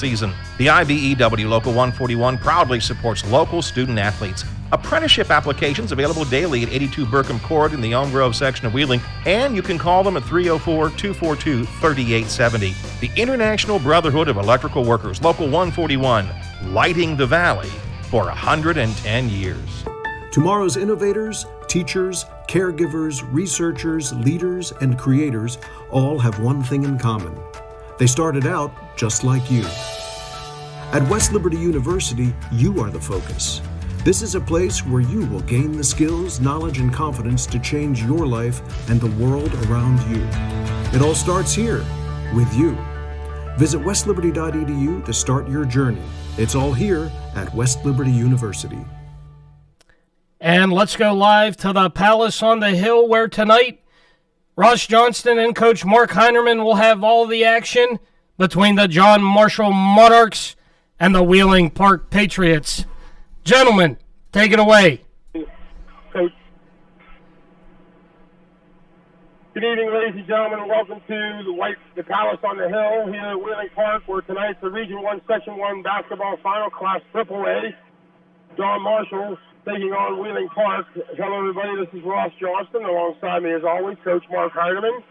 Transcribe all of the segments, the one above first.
season. The IBEW Local 141 proudly supports local student athletes. Apprenticeship applications available daily at 82 Burkham Court in the Elm Grove section of Wheeling, and you can call them at 304-242-3870. The International Brotherhood of Electrical Workers, Local 141, lighting the valley for 110 years. Tomorrow's innovators, teachers, caregivers, researchers, leaders, and creators all have one thing in common. They started out just like you. At West Liberty University, you are the focus. This is a place where you will gain the skills, knowledge, and confidence to change your life and the world around you. It all starts here, with you. Visit westliberty.edu to start your journey. It's all here at West Liberty University. And let's go live to the Palace on the Hill, where tonight Ross Johnston and Coach Mark Heinerman will have all the action between the John Marshall Monarchs and the Wheeling Park Patriots. Gentlemen, take it away. Coach. Good evening, ladies and gentlemen. Welcome to the Palace on the Hill here at Wheeling Park, where tonight's the Region 1, Section 1 basketball final, Class AAA. John Marshall taking on Wheeling Park. Hello, everybody. This is Ross Johnston. Alongside me, as always, Coach Mark Heinerman.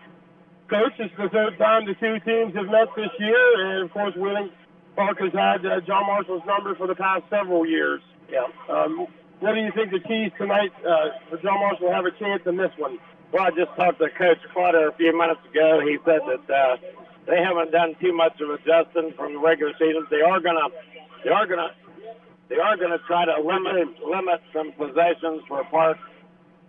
Coach, this is the third time the two teams have met this year, and, of course, Wheeling Park has had John Marshall's number for the past several years. Yeah. What do you think the keys tonight for John Marshall will have a chance in this one? Well, I just talked to Coach Clutter a few minutes ago. He said that they haven't done too much of adjusting from the regular season. They are gonna try to limit some possessions for Park.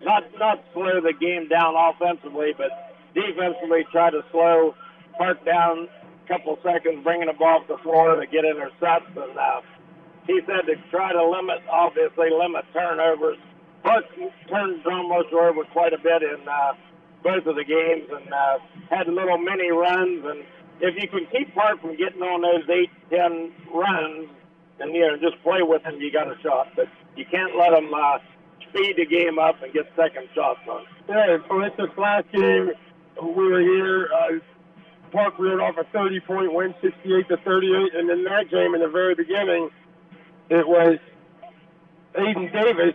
Not slow the game down offensively, but defensively try to slow Park down a couple seconds, bringing the ball off the floor to get intercepts. And he said to try to limit turnovers. Park turned John Marshall over quite a bit in both of the games and had little mini runs. And if you can keep Park from getting on those 8-10 runs, and just play with them, you got a shot. But you can't let them speed the game up and get second shots on. Yeah, for instance, last game we were here, Park reeled off a 30-point win, 68-38, and in that game, in the very beginning, it was Aiden Davis.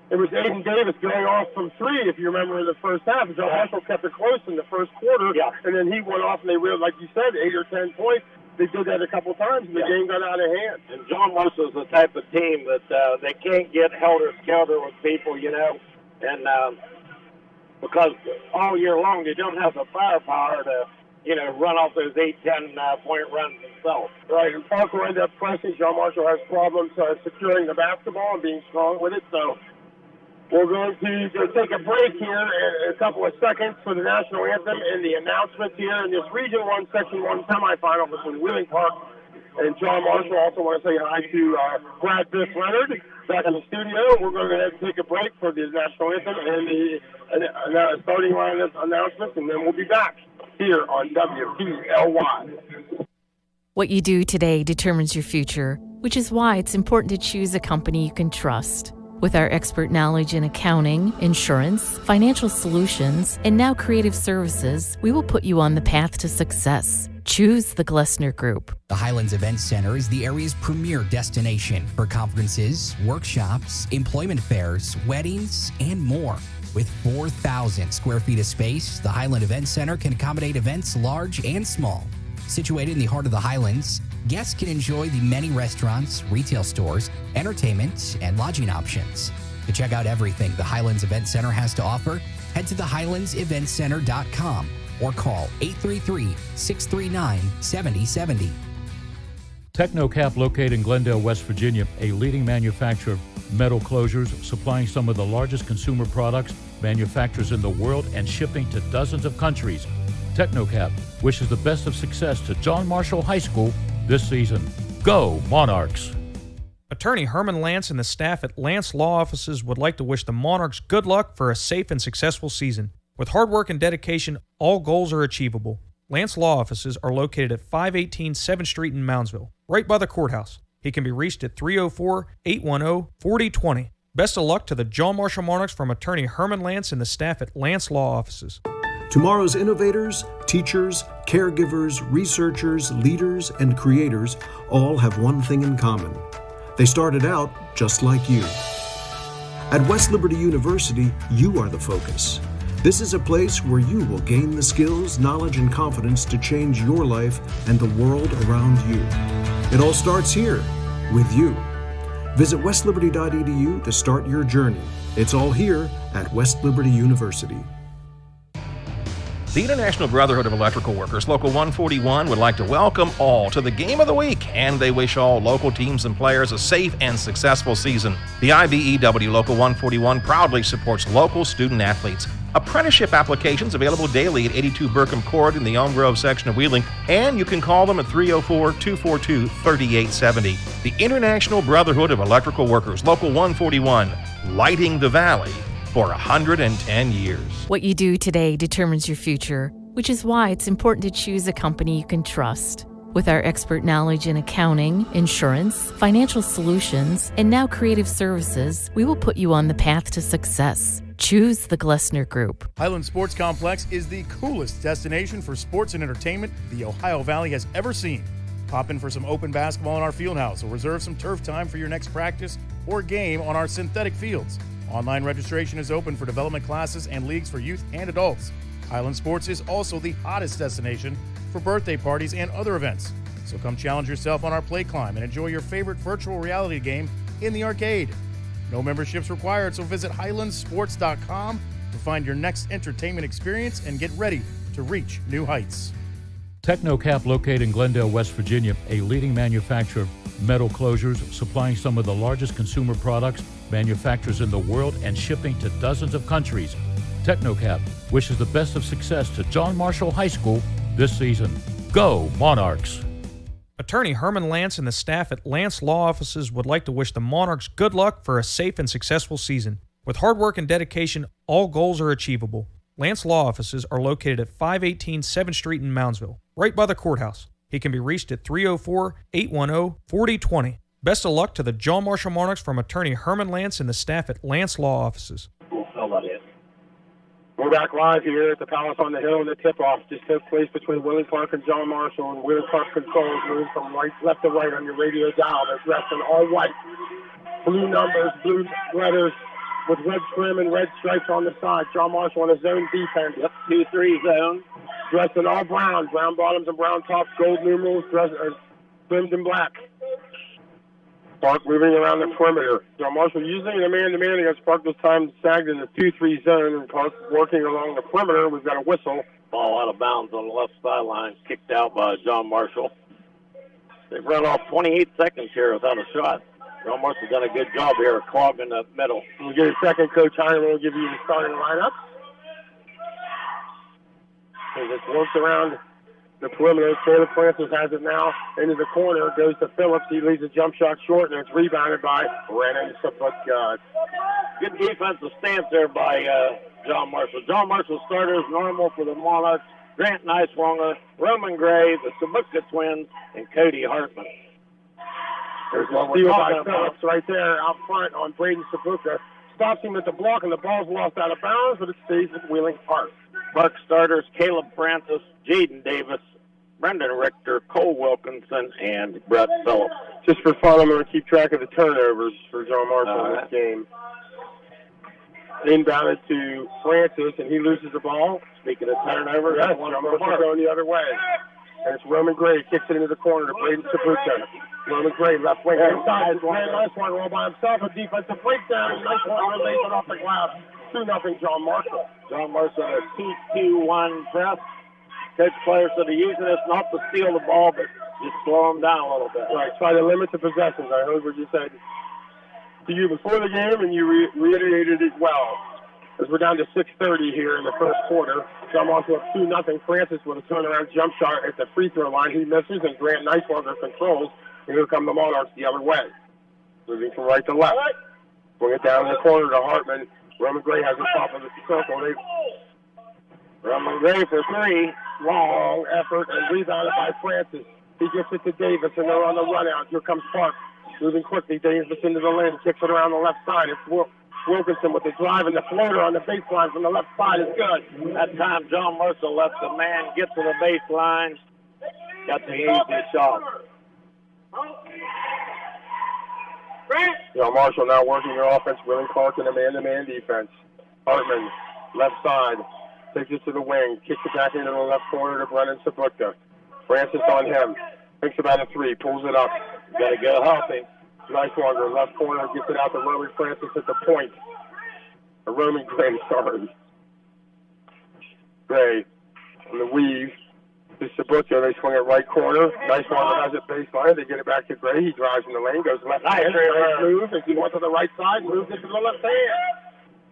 It was Aiden Davis going off from three, if you remember, in the first half. John Marshall kept it close in the first quarter, and then he went off and they reeled, like you said, 8 or 10 points. They did that a couple times, and the game got out of hand. And John Marshall's the type of team that they can't get helter-skelter with people, and because all year long they don't have the firepower to, run off those 8-10-point runs themselves. Right, and Park will end up pressing. John Marshall has problems securing the basketball and being strong with it, so we're going to take a break here in a couple of seconds for the national anthem and the announcements here in this Region 1, Section 1 semifinal between Wheeling Park and John Marshall. Also want to say hi to Brad Biff Leonard back in the studio. We're going to take a break for the national anthem and the starting line announcements, and then we'll be back here on WPLY. What you do today determines your future, which is why it's important to choose a company you can trust. With our expert knowledge in accounting, insurance, financial solutions, and now creative services, we will put you on the path to success. Choose the Glessner Group. The Highlands Event Center is the area's premier destination for conferences, workshops, employment fairs, weddings, and more. With 4,000 square feet of space, the Highland Event Center can accommodate events large and small. Situated in the heart of the Highlands, guests can enjoy the many restaurants, retail stores, entertainment, and lodging options. To check out everything the Highlands Event Center has to offer, head to thehighlandseventcenter.com or call 833-639-7070. Technocap, located in Glendale, West Virginia, a leading manufacturer of metal closures, supplying some of the largest consumer products, manufacturers in the world, and shipping to dozens of countries. Technocap wishes the best of success to John Marshall High School this season. Go Monarchs! Attorney Herman Lance and the staff at Lance Law Offices would like to wish the Monarchs good luck for a safe and successful season. With hard work and dedication, all goals are achievable. Lance Law Offices are located at 518 7th Street in Moundsville, right by the courthouse. He can be reached at 304-810-4020. Best of luck to the John Marshall Monarchs from Attorney Herman Lance and the staff at Lance Law Offices. Tomorrow's innovators, teachers, caregivers, researchers, leaders, and creators all have one thing in common. They started out just like you. At West Liberty University, you are the focus. This is a place where you will gain the skills, knowledge, and confidence to change your life and the world around you. It all starts here, with you. Visit westliberty.edu to start your journey. It's all here at West Liberty University. The International Brotherhood of Electrical Workers, Local 141, would like to welcome all to the Game of the Week, and they wish all local teams and players a safe and successful season. The IBEW Local 141 proudly supports local student athletes. Apprenticeship applications available daily at 82 Burkham Court in the Elm Grove section of Wheeling, and you can call them at 304-242-3870. The International Brotherhood of Electrical Workers, Local 141, lighting the valley for 110 years. What you do today determines your future, which is why it's important to choose a company you can trust. With our expert knowledge in accounting, insurance, financial solutions, and now creative services, we will put you on the path to success. Choose the Glessner Group. Highland Sports Complex is the coolest destination for sports and entertainment the Ohio Valley has ever seen. Pop in for some open basketball in our field house or reserve some turf time for your next practice or game on our synthetic fields. Online registration is open for development classes and leagues for youth and adults. Highland Sports is also the hottest destination for birthday parties and other events. So come challenge yourself on our play climb and enjoy your favorite virtual reality game in the arcade. No memberships required, so visit highlandsports.com to find your next entertainment experience and get ready to reach new heights. Technocap, located in Glendale, West Virginia, a leading manufacturer of metal closures, supplying some of the largest consumer products, manufacturers in the world, and shipping to dozens of countries. Technocap wishes the best of success to John Marshall High School this season. Go Monarchs! Attorney Herman Lance and the staff at Lance Law Offices would like to wish the Monarchs good luck for a safe and successful season. With hard work and dedication, all goals are achievable. Lance Law Offices are located at 518 7th Street in Moundsville, right by the courthouse. He can be reached at 304-810-4020. Best of luck to the John Marshall Monarchs from Attorney Herman Lance and the staff at Lance Law Offices. We're back live here at the Palace on the Hill, and the tip-off just took place between Wheeling Park and John Marshall, and Wheeling Park controls move from left to right on your radio dial. They're dressed in all white, blue numbers, blue letters with red trim and red stripes on the side. John Marshall on a zone defense. Yep, 2-3 zone. Dressed in all brown bottoms and brown tops, gold numerals, trimmed in black. Park moving around the perimeter. John Marshall using a man-to-man against Park this time, sagged in the 2-3 zone, and Park working along the perimeter. We've got a whistle. Ball out of bounds on the left sideline, kicked out by John Marshall. They've run off 28 seconds here without a shot. John Marshall's done a good job here clogging the middle. We'll get a second. Coach Heineman will give you the starting lineup. As it works around the perimeter, Taylor Francis has it now into the corner, goes to Phillips. He leaves a jump shot short, and it's rebounded by Renan Saput. Good defensive stance there by John Marshall. John Marshall starters normal for the Monarchs: Grant Neiswanger, Roman Gray, the Sabuka twins, and Cody Hartman. There's a steal by Phillips right there out front on Braden Sabuka. Stops him at the block, and the ball's lost out of bounds, but it stays with Wheeling Park. Park starters: Caleb Francis, Jaden Davis, Brendan Richter, Cole Wilkinson, and Brett Phillips. Just for fun, I'm going to keep track of the turnovers for John Marshall in this game. Inbounded to Francis, and he loses the ball. Speaking of turnovers, yes, John Marshall going the other way. And it's Roman Gray, kicks it into the corner to Braden Sabuka. Roman Gray, left wing inside. Nice one, all by himself. A defensive breakdown. Nice one, lays it off the glass. 2-0 John Marshall. John Marshall a 2-2-1 press. Coach players that are using this not to steal the ball, but just slow them down a little bit. Right, try to limit the possessions. I heard what you said to you before the game, and you reiterated it well. As we're down to 6:30 here in the first quarter. John Marshall up 2-0. Francis with a turnaround jump shot at the free throw line. He misses, and Grant Neiswanger controls. And here come the Monarchs the other way. Moving from right to left. Bring it down in the corner to Hartman. Roman Gray has the top of the circle. Roman Gray for three. Long effort and rebounded by Francis. He gets it to Davis, and they're on the run out. Here comes Park. Moving quickly. Davis into the lane. Kicks it around the left side. It's Wilkinson with the drive and the floater on the baseline from the left side is good. That time, John Marshall let the man get to the baseline. Got the easy shot. John Marshall now working their offense. Willie Clark in a man-to-man defense. Hartman, left side, takes it to the wing, kicks it back into the left corner to Brennan Sabutka. Francis on him. Thinks about a three, pulls it up. Got to go healthy. Nicewanger, left corner, gets it out to Roman Francis at the point. Or Roman Gray, sorry. Gray on the weave. To Sabutka, they swing it right corner. Nicewanger has it baseline. They get it back to Gray. He drives in the lane, goes left hand. Nice move. As he went to the right side, moves it to the left hand.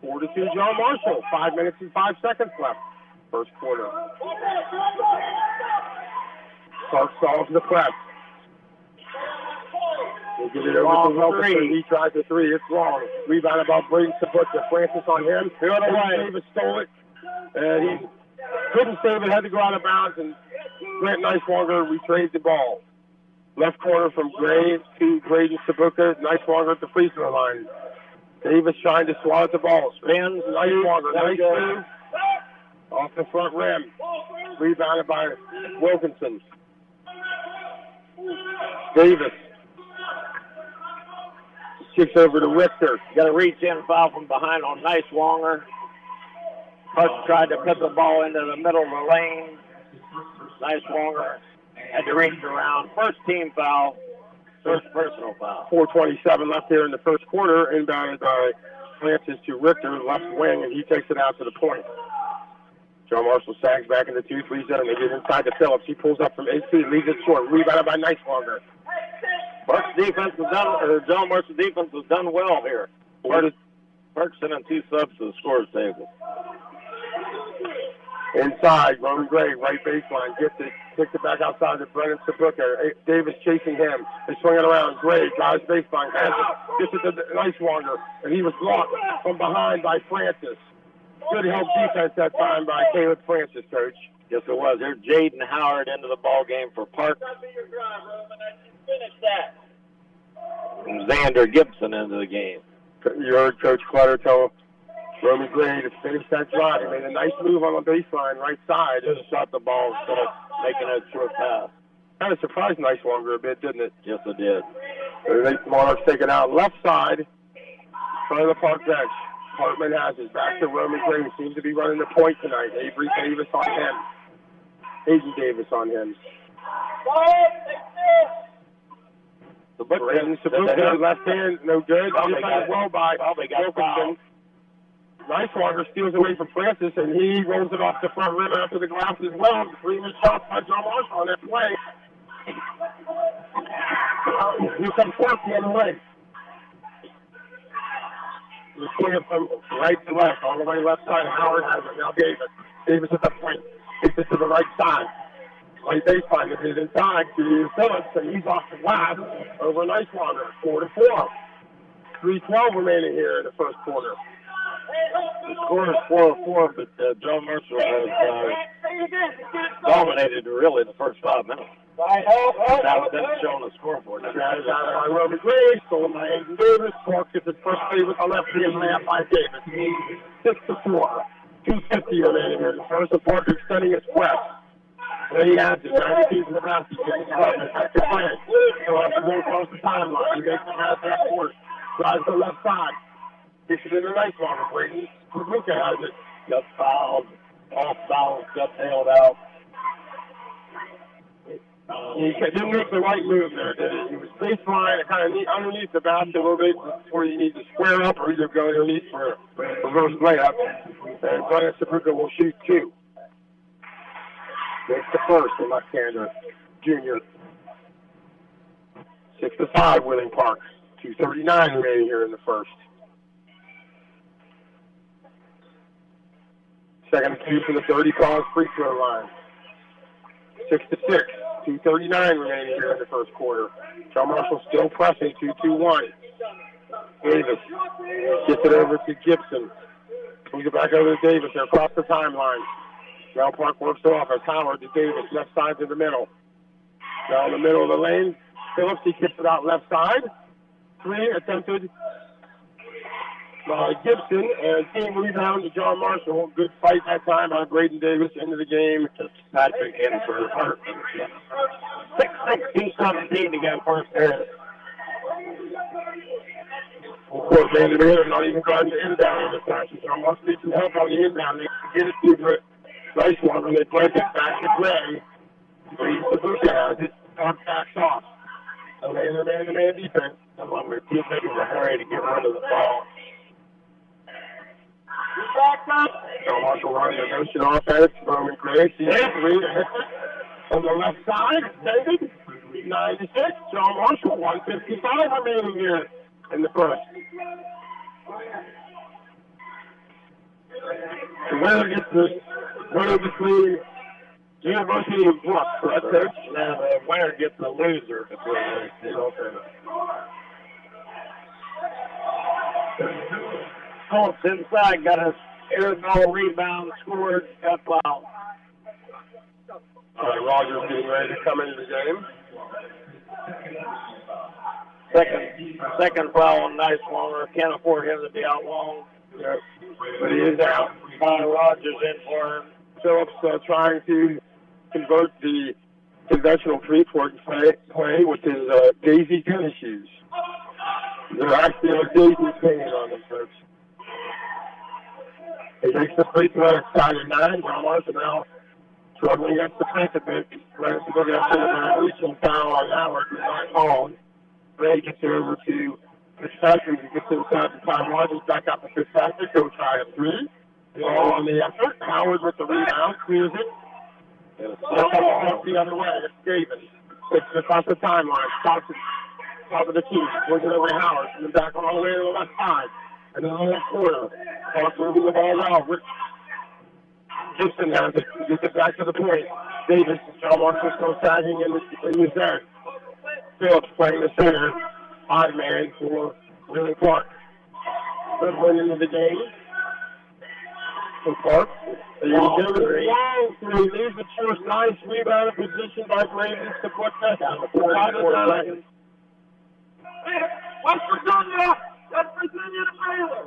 4-2 John Marshall. 5 minutes and 5 seconds left. First quarter. Clark solves the press. They get it over to Wilkinson. He tries the three. It's long. Rebounded by Brayden Sabutka. Francis on him. The other way. Davis stole it. And he couldn't save it. Had to go out of bounds. And Grant Nicewanger retrieved the ball. Left corner from Gray to Brayden Sabutka. Nicewanger at the free throw line. Davis trying to swat the ball. Spins. Nicewanger. Nice move. Off the front rim. Rebounded by Wilkinson. Davis. Kicks over to Richter. Got a reach in foul from behind on Nicewanger. Park tried to put the ball into the middle of the lane. Nicewanger had to reach around. First team foul. First personal foul. 4:27 left here in the first quarter. Inbounded by Francis to Richter, left wing, and he takes it out to the point. John Marshall sags back in the 2-3 zone. They get inside to Phillips. He pulls up from 8 feet, leaves it short. Rebounded by Nicewanger. Park's defense has done, or John Marshall's defense has done well here. Park's sending 2 subs to the scores table. Inside, Roman Gray, right baseline, gets it, kicks it back outside to Brennan Sabutka. Davis chasing him. They swing it around. Gray drives baseline, has it, gets it to Nicewanger, and he was blocked from behind by Francis. Good help defense that time by Caleb Francis, Coach. Yes, it was. There's Jaden Howard into the ball game for Park. And Xander Gibson into the game. You heard Coach Clutter tell Roman Gray to finish that drive. He made a nice move on the baseline, right side. Just shot the ball instead of making a short pass. Kind of surprised Nicewanger a bit, didn't it? Yes, it did. The Monarchs take it out left side, front of the Park bench. Hartman has his back to Roman Gray, who seems to be running the point tonight. Avery Davis on him. Aiden Davis on him. Brayden Sabutka, left hand, no good. Defended well by Wilkinson. Nicewanger steals away from Francis, and he rolls it off the front rim after the glass as well. 3-minute shot by John Marshall on that play. Here comes Clark the other way. He's swinging from right to left, all the way left side. Howard has it. Now Davis. Davis at the point. Takes it to the right side. Right baseline. It is inside to Phillips, and he's off the glass over Nicewanger. 4-4. 3:12 remaining here in the first quarter. The score is 4-4, but John Marshall has dominated really the first 5 minutes. Now that's showing the scoreboard. Drives out by Roman Gray, stolen by Aiden Davis. Clark gets his first play with the left hand layup by Davis. 6-4. 2:50 remaining here. The first Park extending his press. There he has it. 92 to the basket. Back to play. He'll have to go across the timeline. He makes the pass half court. Drives to the left side. Kicks it in the Nicewanger. Brayden Sabutka has it. Got fouled. Off balance. Got tailed out. He didn't make the right move there, did he? He was baseline, kind of underneath the basket a little bit, where you need to square up or either go underneath for a reverse layup. And Brennan Sabutka will shoot 2. Makes the first, the left-hander, junior. 6-5, Wheeling Park. 2:39 remaining here in the first. Second two for the 30-cause free throw line. 6-6. 2:39 remaining here in the first quarter. John Marshall still pressing. 2-2-1. Davis gets it over to Gibson. Moves it back over to Davis. They're across the timeline. Now Park works it off as Howard to Davis. Left side to the middle. Now in the middle of the lane. Phillips, he kicks it out left side. 3 attempted. by Gibson, and team rebound to John Marshall. Good fight that time by Braden Davis into the game. Patrick in for Hart. 6-16-17 again, first period. Of course, Brandon Miller not even trying to inbound this time. So must need some help on the inbound. They can get it to it. Nice one when they break it back to Gray. Leads the boot down. Just backs off. So they in the man-to-man defense. I'm on their team making a hurry to get rid of the ball. So Marshall running the motion offense. Roman Gray sees three to hit it. On the left side, David. 9-6. John Marshall, 1:55 remaining here in the first. The winner between University and Brooks, correct, Coach? Now the winner gets the loser between these two. Colts inside, got a air ball rebound, scored, got fouled. All right, Rogers getting ready to come into the game. Second foul, nice one. Can't afford him to be out long. Yep. But he is out. Rogers in for him. Phillips trying to convert the conventional three-point play, which is daisy tennis shoes. They're actually a daisy painted on them, folks. He takes the free throw side of 9. John Marshall now struggling against the fence a bit. Trying to go down to the reaching foul on Howard. He's not called. Ray gets it over to Fitzpatrick. He gets inside the time. Rogers back up to Fitzpatrick. He'll try a three. All on the effort. Howard with the rebound. Clears it. And it's the other way. It's Davis. Takes it across the timeline. Stops it. Top of the key. Brings it over to Howard. And then back all the way to the left side. And then on the left corner. Hawks moving the ball out. Gibson has it. Gets it back to the point. Davis. John Marshall still sagging in the zone. Phillips playing the center. Odd man for Willie Clark. Good win into the game. For Clark. He leaves the first nice rebound position by Braden to put that down. 4 seconds. West Virginia to Baylor.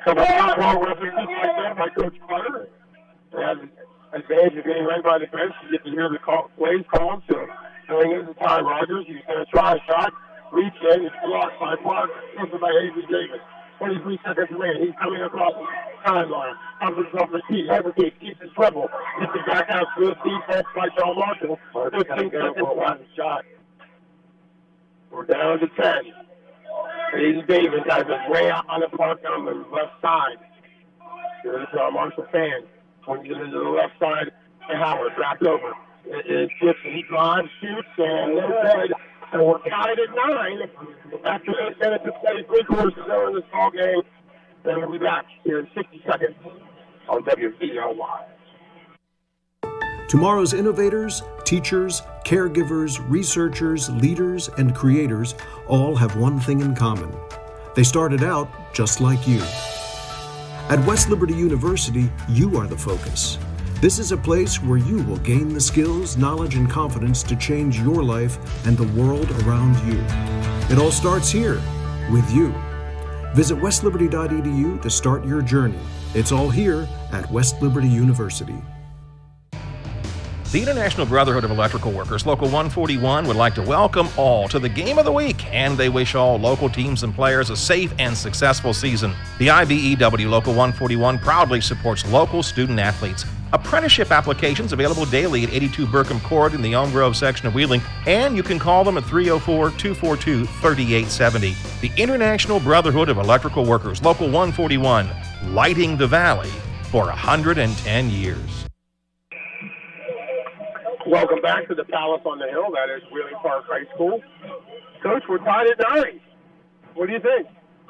Couple of ball references like that by Coach Carter. They have an advantage of being right by the bench. You get to hear the plays called. So going into Ty Rogers, he's going to try a shot. Reach in. It's blocked by Clark. Taken by Avery Davis. 23 seconds remaining. He's coming across the timeline. Covers off the key. Hesitates. Keeps his treble. Gets it back out. Good defense by John Marshall. 15 seconds left. Shot. We're down to 10. Avery Davis has it way out on the park on the left side. Here's John Marshall fan. Swings it into the left side to Howard. Wrapped over. It's Gibson. He drives, shoots, and no good. So we're tied at 9. After 8 minutes and 23 quarters to go in this ball game, then we'll be back here in 60 seconds on WVLY. Tomorrow's innovators, teachers, caregivers, researchers, leaders, and creators all have one thing in common. They started out just like you. At West Liberty University, you are the focus. This is a place where you will gain the skills, knowledge, and confidence to change your life and the world around you. It all starts here, with you. Visit westliberty.edu to start your journey. It's all here at West Liberty University. The International Brotherhood of Electrical Workers, Local 141, would like to welcome all to the Game of the Week, and they wish all local teams and players a safe and successful season. The IBEW Local 141 proudly supports local student athletes. Apprenticeship applications available daily at 82 Burkham Court in the Elm Grove section of Wheeling, and you can call them at 304-242-3870. The International Brotherhood of Electrical Workers, Local 141, lighting the valley for 110 years. Welcome back to the Palace on the Hill. That is Wheeling Park High School. Coach, we're tied at 9. What do you think?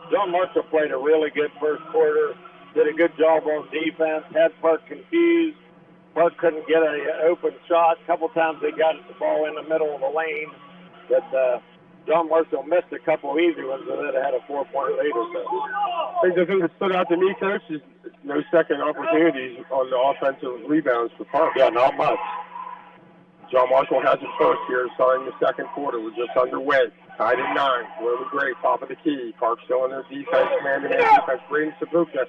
John Marshall played a really good first quarter. Did a good job on defense. Had Park confused. Park couldn't get an open shot. A couple times they got the ball in the middle of the lane. But John Marshall missed a couple easy ones and then had a 4-point lead or so. I think the thing that stood out to me, Coach, is no second opportunities on the offensive rebounds for Park. Yeah, not much. John Marshall has it first here, starting the second quarter. We're just underway. Tied at 9. Roman Gray, top of the key. Park still in their defense, man-to-man defense. Braden Sabuka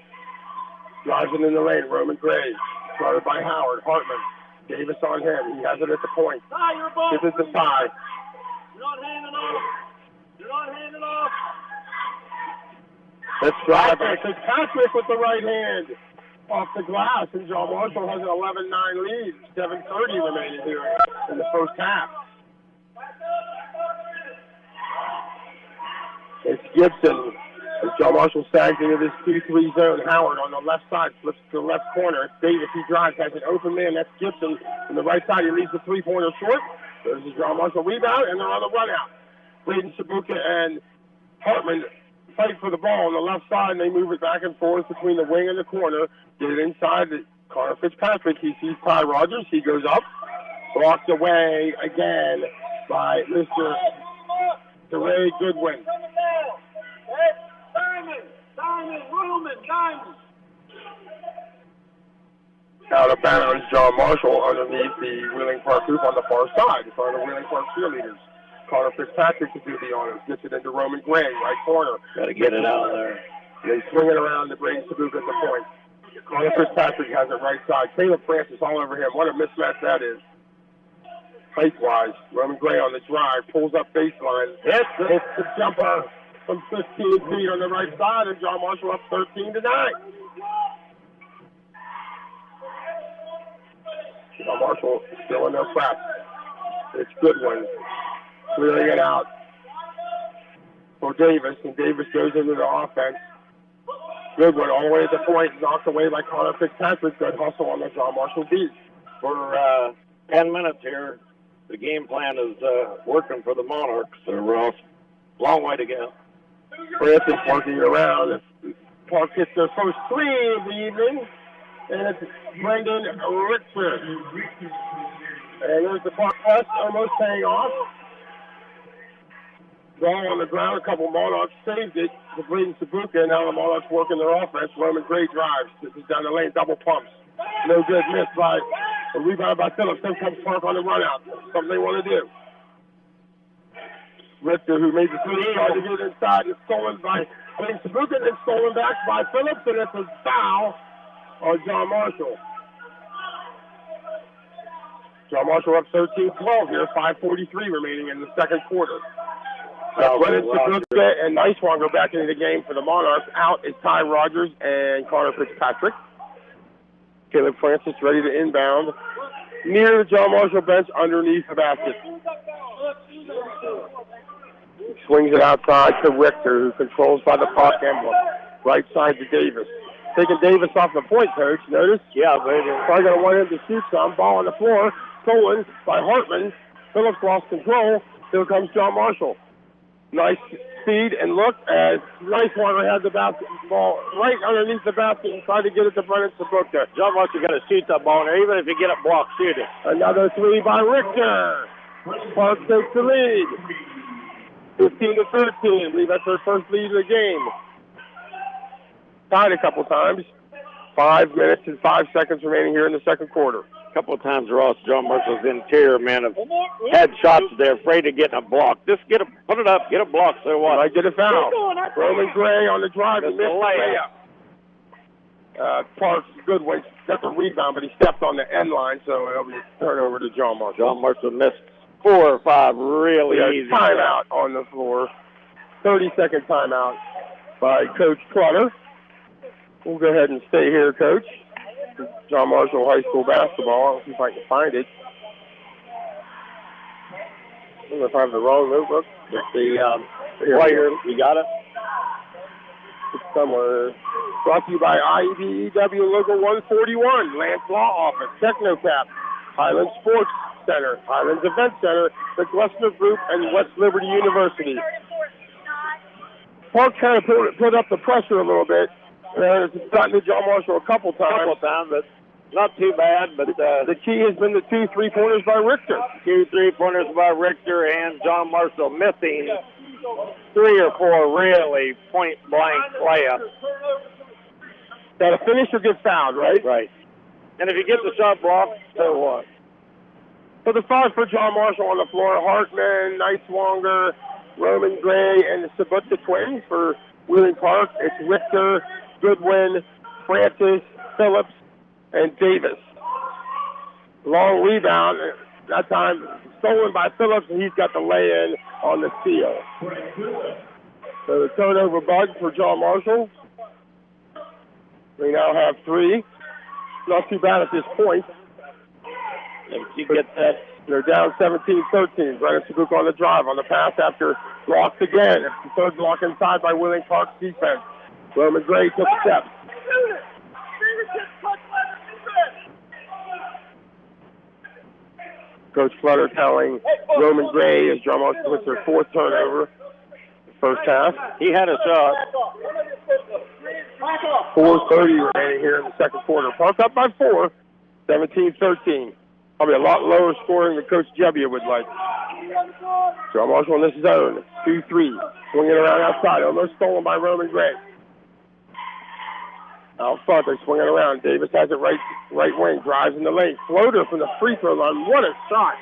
drives it in the lane. Roman Gray, started by Howard. Hartman, Davis on him. He has it at the point. Gives it to Ty. You're not handing off. You're not handing off. Let's drive by Fitzpatrick with the right hand off the glass, and John Marshall has an 11-9 lead. 7:30 remaining here in the first half. It's Gibson. As John Marshall sags into this 2-3 zone. Howard on the left side flips to the left corner. Davis, he drives, has an open man. That's Gibson. On the right side, he leaves the three-pointer short. There's the John Marshall rebound, and they're on the run-out. Braden Sabuka and Hartman fight for the ball on the left side, and they move it back and forth between the wing and the corner. Get it inside to Connor Fitzpatrick. He sees Ty Rogers. He goes up. Blocked away again by Mr. DeRay Goodwin. Diamond, Roman, Diamond. Out of bounds, John Marshall underneath the Wheeling Park hoop on the far side in front of the Wheeling Park cheerleaders. Connor Fitzpatrick to do the honors. Gets it into Roman Gray, right corner. Got to get it out of there. They swing it around to Braden Sabuka at the point. Connor Fitzpatrick has it right side. Caleb Francis all over him. What a mismatch that is. Height-wise, Roman Gray on the drive, pulls up baseline. Hits the jumper from 15 feet on the right side, and John Marshall up 13-9. John Marshall still in their prep. It's Goodwin clearing it out for Davis, and Davis goes into the offense. Goodwin all the way at the point, knocked away by Connor Fitzpatrick. Good hustle on the John Marshall beat. For 10 minutes here, the game plan is working for the Monarchs. Ross, long way to go. Francis working around. Park hits their first three of the evening, and it's Brendan Richter. And there's the Park press almost paying off. Ball on the ground, a couple Monarchs saved it to Braden Sabuka, and now the Monarchs working their offense. Roman Gray drives. This is down the lane, double pumps. No good, missed by a rebound by Phillips. Then comes Park on the run out. Something they want to do. Richter, who made the three, tried to get inside. It's stolen by Braden Sabuka, and it's stolen back by Phillips, and it's a foul on John Marshall. John Marshall up 13-12 here, 5:43 remaining in the second quarter. Brennan Sabuka and Niswanger back into the game for the Monarchs. Out is Ty Rogers and Connor Fitzpatrick. Caleb Francis ready to inbound near the John Marshall bench underneath the basket. Swings it outside to Richter, who controls by the Park emblem. Right side to Davis. Taking Davis off the point, Coach. Notice? Yeah, baby. Probably going to want him to shoot some. Ball on the floor. Stolen by Hartman. Phillips lost control. Here comes John Marshall. Nice speed and look as Niswanger had the basketball right underneath the basket and tried to get it to Brennan Sabuka. John Marshall got to shoot that ball there. Even if you get it blocked, shoot it. Another three by Richter. Park takes the lead. 15-13. I believe that's their first lead of the game. Tied a couple times. 5 minutes and 5 seconds remaining here in the second quarter. A couple of times, Ross, John Marshall's interior men have had shots they're afraid of getting a block. Just put it up, get a block, so what? I get a foul. Roman Gray on the drive and missed the layup. Parks, Goodwin got the rebound, but he stepped on the end line, so it'll be turned over to John Marshall. John Marshall missed 4 or 5 really easy. Timeout on the floor. 30-second timeout by Coach Clutter. We'll go ahead and stay here, Coach. John Marshall High School basketball. I'll see if I can find it. I don't know if I have the wrong notebook. It's the player. You got it? It's somewhere. Brought to you by IBEW Local 141, Lance Law Office, Technocap, Highland Sports Center, Highlands Event Center, the Glessner Group, and West Liberty University. Park kind of put up the pressure a little bit. It's gotten to John Marshall a couple times, but not too bad. But the key has been the 2 3-pointers by Richter. 2 3-pointers by Richter, and John Marshall missing 3 or 4 really point-blank layups. Got to finish or get fouled, right? Right. And if you get the shot blocked, so what? So the stars for John Marshall on the floor: Hartman, Neiswanger, Roman Gray, and the Sabutka twins. For Wheeling Park, it's Richter, Goodwin, Francis, Phillips, and Davis. Long rebound, that time stolen by Phillips, and he's got the lay-in on the steal. So the turnover bug for John Marshall. We now have 3. Not too bad at this point. If you get that, they're down 17-13. Brennan Sabuka on the drive, on the pass after blocked again. It's the third block inside by Wheeling Park's defense. Roman Gray took steps. Coach Flutter telling Roman Gray as John Marshall with their 4th turnover the first half. he had a shot. 4:30 remaining here in the second quarter. Park up by 4, 17-13. Probably a lot lower scoring than Coach Jebbia would like. John Marshall on this zone, 2-3. Swinging around outside, almost stolen by Roman Gray. Out front, they're swinging around. Davis has it right wing, drives in the lane. Floater from the free throw line. What a shot.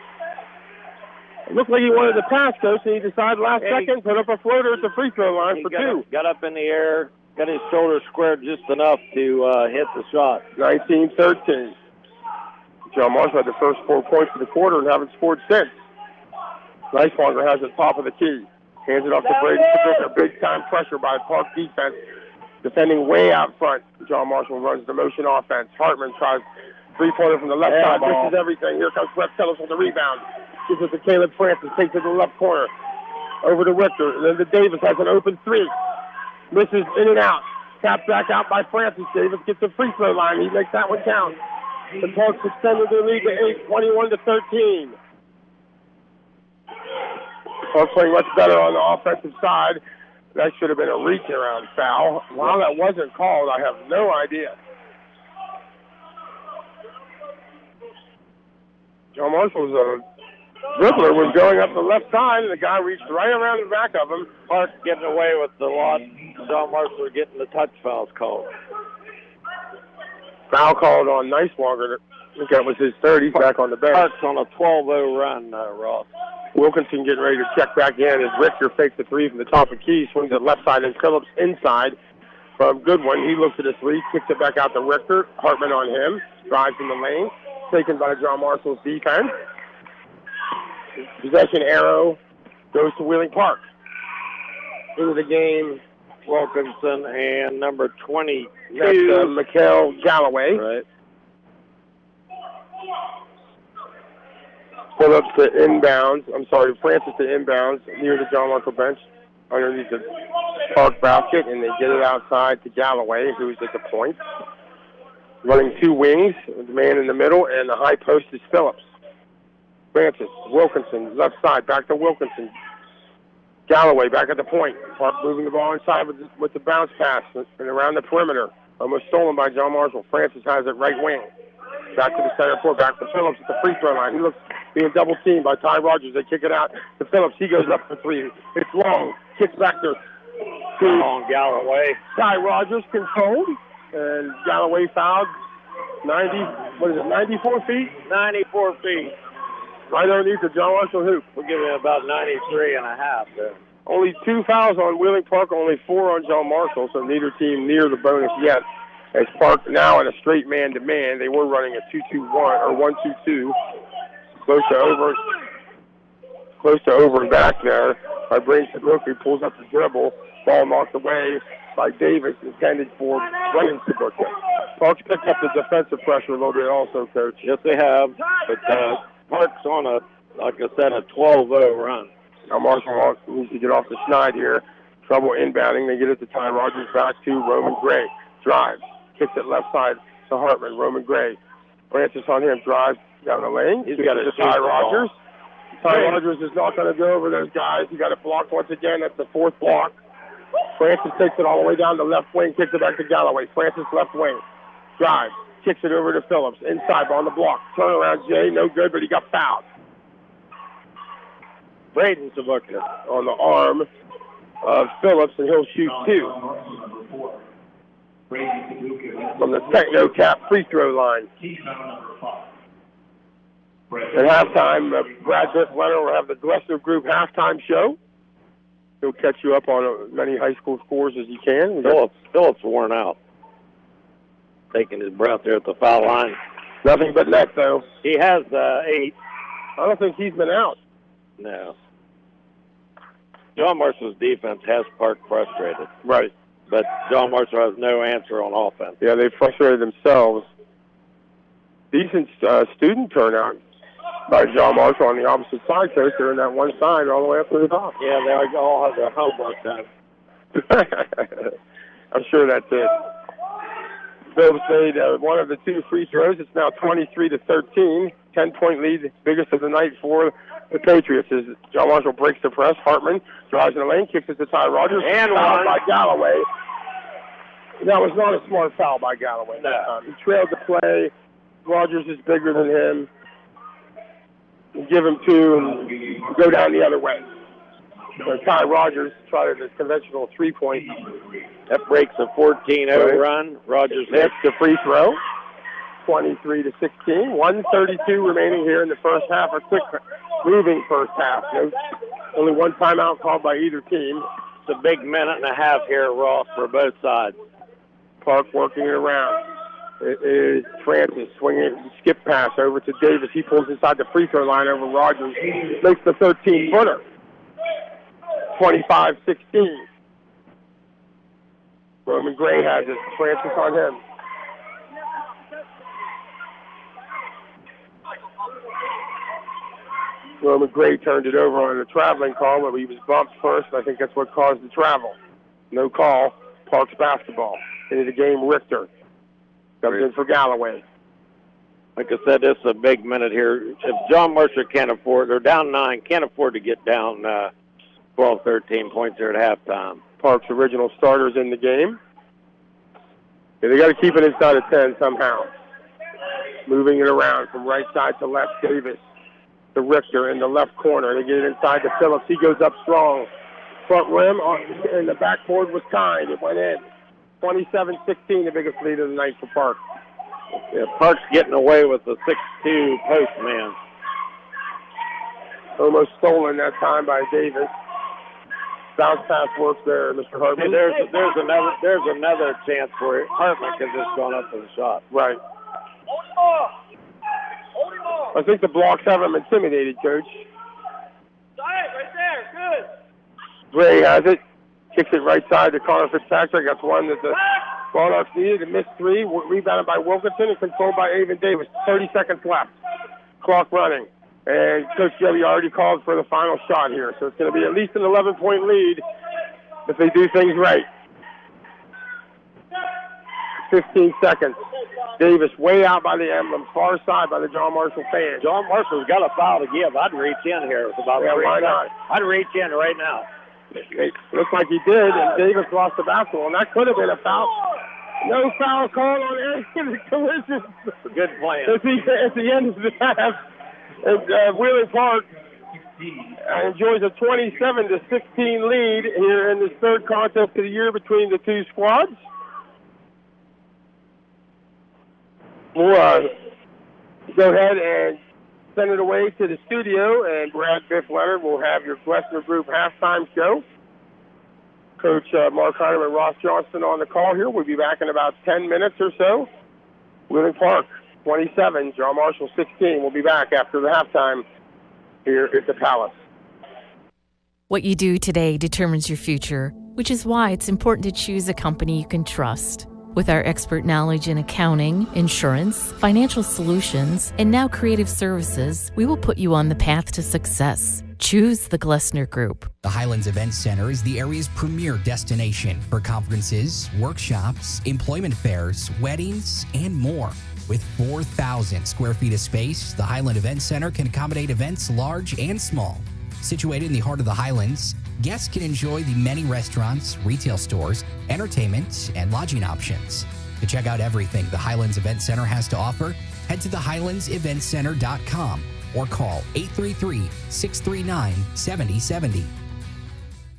It looked like he wanted to pass, Coach, and he decided last second, put up a floater at the free throw line for 2. Got up in the air, got his shoulder squared just enough to hit the shot. 19-13. John Marshall had the first 4 points of the quarter and haven't scored since. Neiswanger has the top of the key. Hands it off to Brady. A big-time pressure by Park defense. Defending way out front. John Marshall runs the motion offense. Hartman tries 3-pointer from the left side. This is everything. Here comes Brett Phillips on the rebound. Gives it to Caleb Francis. Takes it to the left corner. Over to Richter. And then to Davis. Has an open 3. Misses in and out. Tapped back out by Francis. Davis gets the free throw line. He makes that one count. The Parks extended their lead to 8, 21-13. Parks playing much better on the offensive side. That should have been a reach-around foul. Why that wasn't called, I have no idea. John Marshall's dribbler was going up the left side, and the guy reached right around the back of him. Park getting away with the lot. John Marshall getting the touch fouls called. Foul called on Neiswanger. I think that was his 3rd. He's back on the bench. Park's on a 12-0 run, Ross. Wilkinson getting ready to check back in as Richter fakes the 3 from the top of key, swings it left side, and Phillips inside from Goodwin. He looks at the 3, kicks it back out to Richter. Hartman on him, drives in the lane, taken by John Marshall's defense. Possession arrow goes to Wheeling Park. Into the game, Wilkinson and number 22. That's Mikael Galloway. Right. Phillips to inbounds. Francis to inbounds near the John Marshall bench underneath the Park basket, and they get it outside to Galloway, who's at the point. Running 2 wings, the man in the middle, and the high post is Phillips. Francis, Wilkinson, left side, back to Wilkinson. Galloway back at the point. Park moving the ball inside with the bounce pass and around the perimeter. Almost stolen by John Marshall. Francis has it right wing. Back to the center court, back to Phillips at the free throw line. He looks being double teamed by Ty Rogers. They kick it out to Phillips. He goes up for 3. It's long. Kicks back to Galloway. Ty Rogers controlled, and Galloway fouled 94 feet? 94 feet. Right underneath the John Marshall hoop. We're giving about 93 and a half there. Only 2 fouls on Wheeling Park, only 4 on John Marshall, so neither team near the bonus yet. As Park now in a straight man-to-man, they were running a 2-2-1 or 1-2-2. Close to over and back there by Brady Sabuka. Pulls up the dribble. Ball knocked away by Davis, intended for Brady Sabuka. Park's picked up the defensive pressure a little bit also, Coach. Yes, they have. But Park's on like I said, a 12-0 run. Now Marshall needs to get off the schneid here. Trouble inbounding. They get it to Ty Rogers, back to Roman Gray. Drives. Kicks it left side to Hartman. Roman Gray. Francis on him. Drives down the lane. He's got it to Ty Rogers. Ty Rogers is not going to go over those guys. He got it blocked once again. That's the 4th block. Francis takes it all the way down the left wing. Kicks it back to Galloway. Francis left wing. Drives. Kicks it over to Phillips. Inside on the block. Turnaround, Jay. No good, but he got fouled. Braden Sabuka on the arm of Phillips, and he'll shoot 2 from the Techno Cap free throw line. At halftime, Brad Biff Leonard will have the Glessner Group halftime show. He'll catch you up on as many high school scores as he can. Phillips worn out. Taking his breath there at the foul line. Nothing but net, though. He has 8. I don't think he's been out. No. John Marshall's defense has Park frustrated. Right. But John Marshall has no answer on offense. Yeah, they frustrated themselves. Decent student turnout by John Marshall on the opposite side, Coach. They're in that one side all the way up to the top. Yeah, they all have their homework done. I'm sure that's it. Phillips made one of the 2 free throws. It's now 23-13. 10-point lead, biggest of the night for the Patriots. As John Marshall breaks the press, Hartman drives in the lane, kicks it to Ty Rogers. And fouled one by Galloway. That was not a smart foul by Galloway. No. He trailed the play. Rogers is bigger than him. Give him 2 and go down the other way. So Ty Rogers tried the conventional 3-point. That breaks a 14-0 run. Rogers hits the free throw. 23-16. 1:32 remaining here in the first half. A quick moving first half. Only one timeout called by either team. It's a big minute and a half here, Ross, for both sides. Park working it around. It is Francis swinging skip pass over to Davis. He pulls inside the free throw line over Rogers. Makes the 13-footer. 25-16. Roman Gray has it. Francis on him. Roman Gray turned it over on a traveling call, but he was bumped first. I think that's what caused the travel. No call. Parks basketball. Into the game, Richter. Comes in for Galloway. Like I said, this is a big minute here. If John Marshall can't afford, they're down 9, can't afford to get down 12, 13 points here at halftime. Parks' original starters in the game. Yeah, they got to keep it inside of 10 somehow. Moving it around from right side to left. Davis to Richter in the left corner. They get it inside to Phillips. He goes up strong. Front rim and the backboard was kind. It went in. 27-16, the biggest lead of the night for Park. Yeah, Park's getting away with the 6'2 post man. Almost stolen that time by Davis. Bounce pass works there, Mr. Hartman. There's another chance for it. Hartman can just go up for the shot. Right. I think the blocks have him intimidated, Coach. Right there, good. Gray has it. Kicks it right side to Connor Fitzpatrick. That's one that the Bulldogs needed. A missed 3. Rebounded by Wilkinson and controlled by Avon Davis. 30 seconds left. Clock running. And Coach Jebby already called for the final shot here. So it's going to be at least an 11-point lead if they do things right. 15 seconds. Davis way out by the emblem, far side by the John Marshall fans. John Marshall's got a foul to give. I'd reach in here. It's about 3 why seconds. not? I'd reach in right now. It looks like he did, and Davis lost the basketball, and that could have been a foul. No foul call on any of the collisions. Good plan. At the end of the half, and Wheeling Park enjoys a 27-16 lead here in this third contest of the year between the two squads. We'll go ahead and send it away to the studio, and Brad Biff Leonard will have your Glessner Group halftime show. Coach Mark Heineman and Ross Johnston on the call here. We'll be back in about 10 minutes or so. Wheeling Park, 27, John Marshall, 16. We'll be back after the halftime here at the Palace. What you do today determines your future, which is why it's important to choose a company you can trust. With our expert knowledge in accounting, insurance, financial solutions, and now creative services, we will put you on the path to success. Choose the Glessner Group. The Highlands Event Center is the area's premier destination for conferences, workshops, employment fairs, weddings, and more. With 4,000 square feet of space, the Highland Event Center can accommodate events large and small. Situated in the heart of the Highlands, guests can enjoy the many restaurants, retail stores, entertainment, and lodging options. To check out everything the Highlands Event Center has to offer, head to thehighlandseventcenter.com or call 833-639-7070.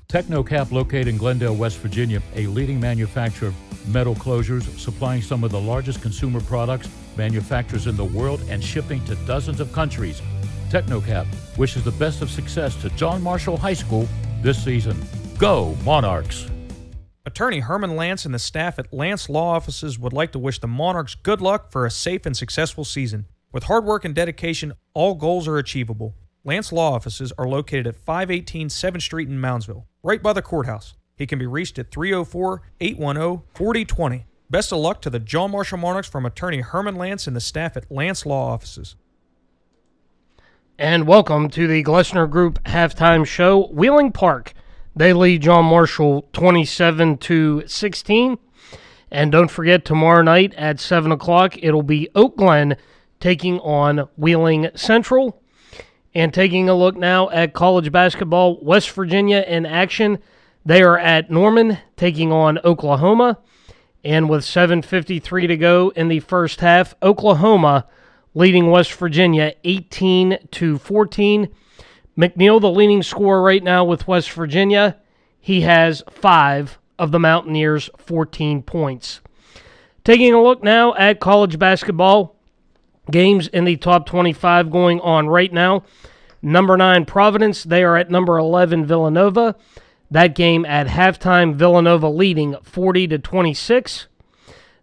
Technocap, located in Glendale, West Virginia, a leading manufacturer of metal closures, supplying some of the largest consumer products, manufacturers in the world, and shipping to dozens of countries. Technocap wishes the best of success to John Marshall High School this season. Go Monarchs! Attorney Herman Lance and the staff at Lance Law Offices would like to wish the Monarchs good luck for a safe and successful season. With hard work and dedication, all goals are achievable. Lance Law Offices are located at 518 7th Street in Moundsville, right by the courthouse. He can be reached at 304-810-4020. Best of luck to the John Marshall Monarchs from Attorney Herman Lance and the staff at Lance Law Offices. And welcome to the Glessner Group halftime show. Wheeling Park, they lead John Marshall 27-16. And don't forget, tomorrow night at 7 o'clock, it'll be Oak Glen taking on Wheeling Central. And taking a look now at college basketball, West Virginia in action. They are at Norman taking on Oklahoma. And with 7:53 to go in the first half, Oklahoma leading West Virginia 18-14. McNeil, the leading scorer right now with West Virginia. He has 5 of the Mountaineers' 14 points. Taking a look now at college basketball, games in the top 25 going on right now. Number 9, Providence. They are at number 11, Villanova. That game at halftime, Villanova leading 40-26.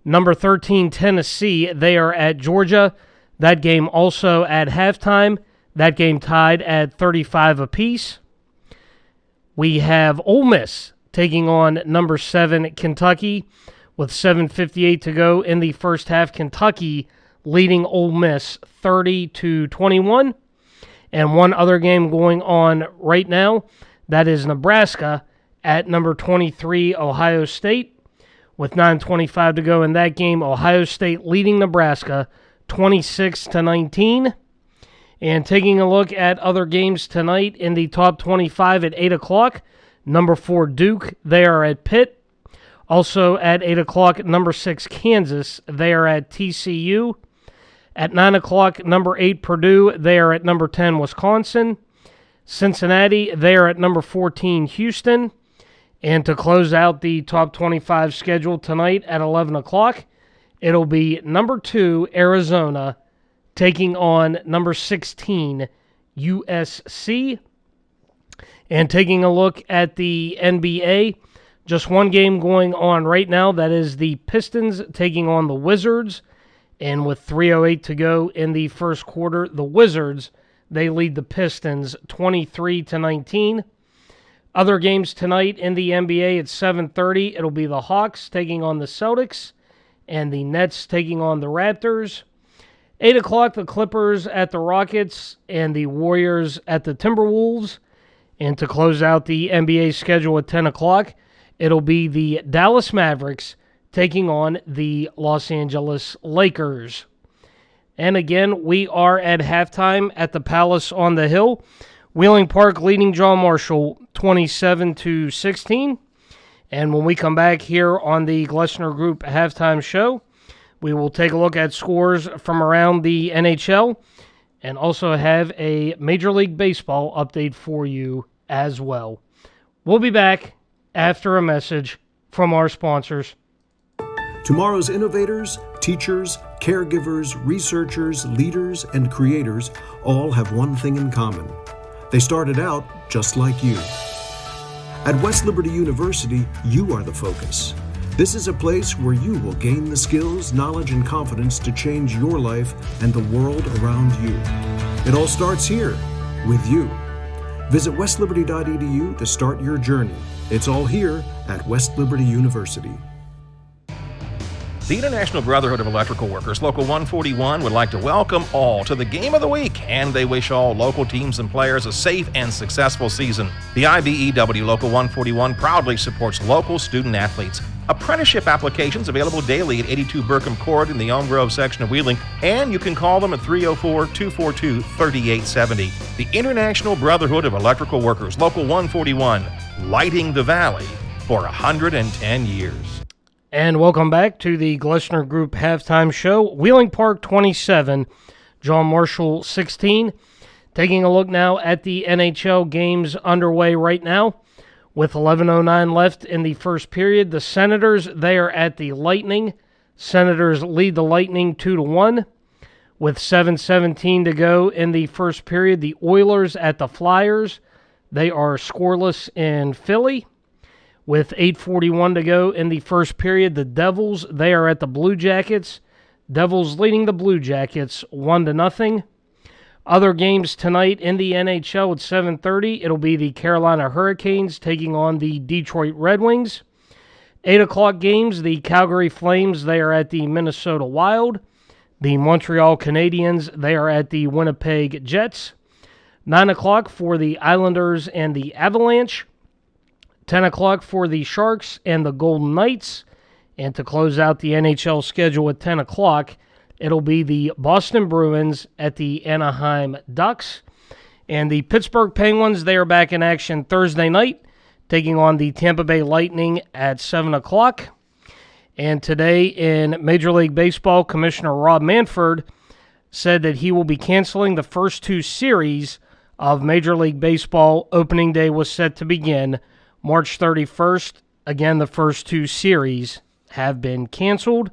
Number 13, Tennessee. They are at Georgia. That game also at halftime. That game tied at 35 apiece. We have Ole Miss taking on number 7, Kentucky. With 7:58 to go in the first half, Kentucky leading Ole Miss 30-21. And one other game going on right now, that is Nebraska at number 23, Ohio State. With 9:25 to go in that game, Ohio State leading Nebraska 26-19. And taking a look at other games tonight in the top 25 at 8 o'clock, number 4, Duke, they are at Pitt. Also at 8 o'clock, number 6, Kansas, they are at TCU. At 9 o'clock, number 8, Purdue, they are at number 10, Wisconsin. Cincinnati, they are at number 14, Houston. And to close out the top 25 schedule tonight at 11 o'clock, it'll be number 2, Arizona, taking on number 16, USC. And taking a look at the NBA, just one game going on right now. That is the Pistons taking on the Wizards. And with 3:08 to go in the first quarter, the Wizards, they lead the Pistons 23-19. Other games tonight in the NBA at 7:30, it'll be the Hawks taking on the Celtics and the Nets taking on the Raptors. 8 o'clock, the Clippers at the Rockets and the Warriors at the Timberwolves. And to close out the NBA schedule at 10 o'clock, it'll be the Dallas Mavericks taking on the Los Angeles Lakers. And again, we are at halftime at the Palace on the Hill. Wheeling Park leading John Marshall 27-16. And when we come back here on the Glessner Group halftime show, we will take a look at scores from around the NHL and also have a Major League Baseball update for you as well. We'll be back after a message from our sponsors. Tomorrow's innovators, teachers, caregivers, researchers, leaders, and creators all have one thing in common. They started out just like you. At West Liberty University, you are the focus. This is a place where you will gain the skills, knowledge, and confidence to change your life and the world around you. It all starts here, with you. Visit westliberty.edu to start your journey. It's all here at West Liberty University. The International Brotherhood of Electrical Workers, Local 141, would like to welcome all to the Game of the Week, and they wish all local teams and players a safe and successful season. The IBEW Local 141 proudly supports local student athletes. Apprenticeship applications available daily at 82 Burkham Court in the Elm Grove section of Wheeling, and you can call them at 304-242-3870. The International Brotherhood of Electrical Workers, Local 141, lighting the valley for 110 years. And welcome back to the Glessner Group halftime show. Wheeling Park 27, John Marshall 16. Taking a look now at the NHL games underway right now. With 11:09 left in the first period, the Senators, they are at the Lightning. Senators lead the Lightning 2-1. With 7:17 to go in the first period, the Oilers at the Flyers. They are scoreless in Philly. With 8:41 to go in the first period, the Devils, they are at the Blue Jackets. Devils leading the Blue Jackets 1-0. Other games tonight in the NHL at 7:30, it'll be the Carolina Hurricanes taking on the Detroit Red Wings. 8 o'clock games, the Calgary Flames, they are at the Minnesota Wild. The Montreal Canadiens, they are at the Winnipeg Jets. 9 o'clock for the Islanders and the Avalanche. 10 o'clock for the Sharks and the Golden Knights. And to close out the NHL schedule at 10 o'clock, it'll be the Boston Bruins at the Anaheim Ducks. And the Pittsburgh Penguins, they are back in action Thursday night, taking on the Tampa Bay Lightning at 7 o'clock. And today in Major League Baseball, Commissioner Rob Manfred said that he will be canceling the first two series of Major League Baseball. Opening day was set to begin March 31st. Again, the first two series have been canceled.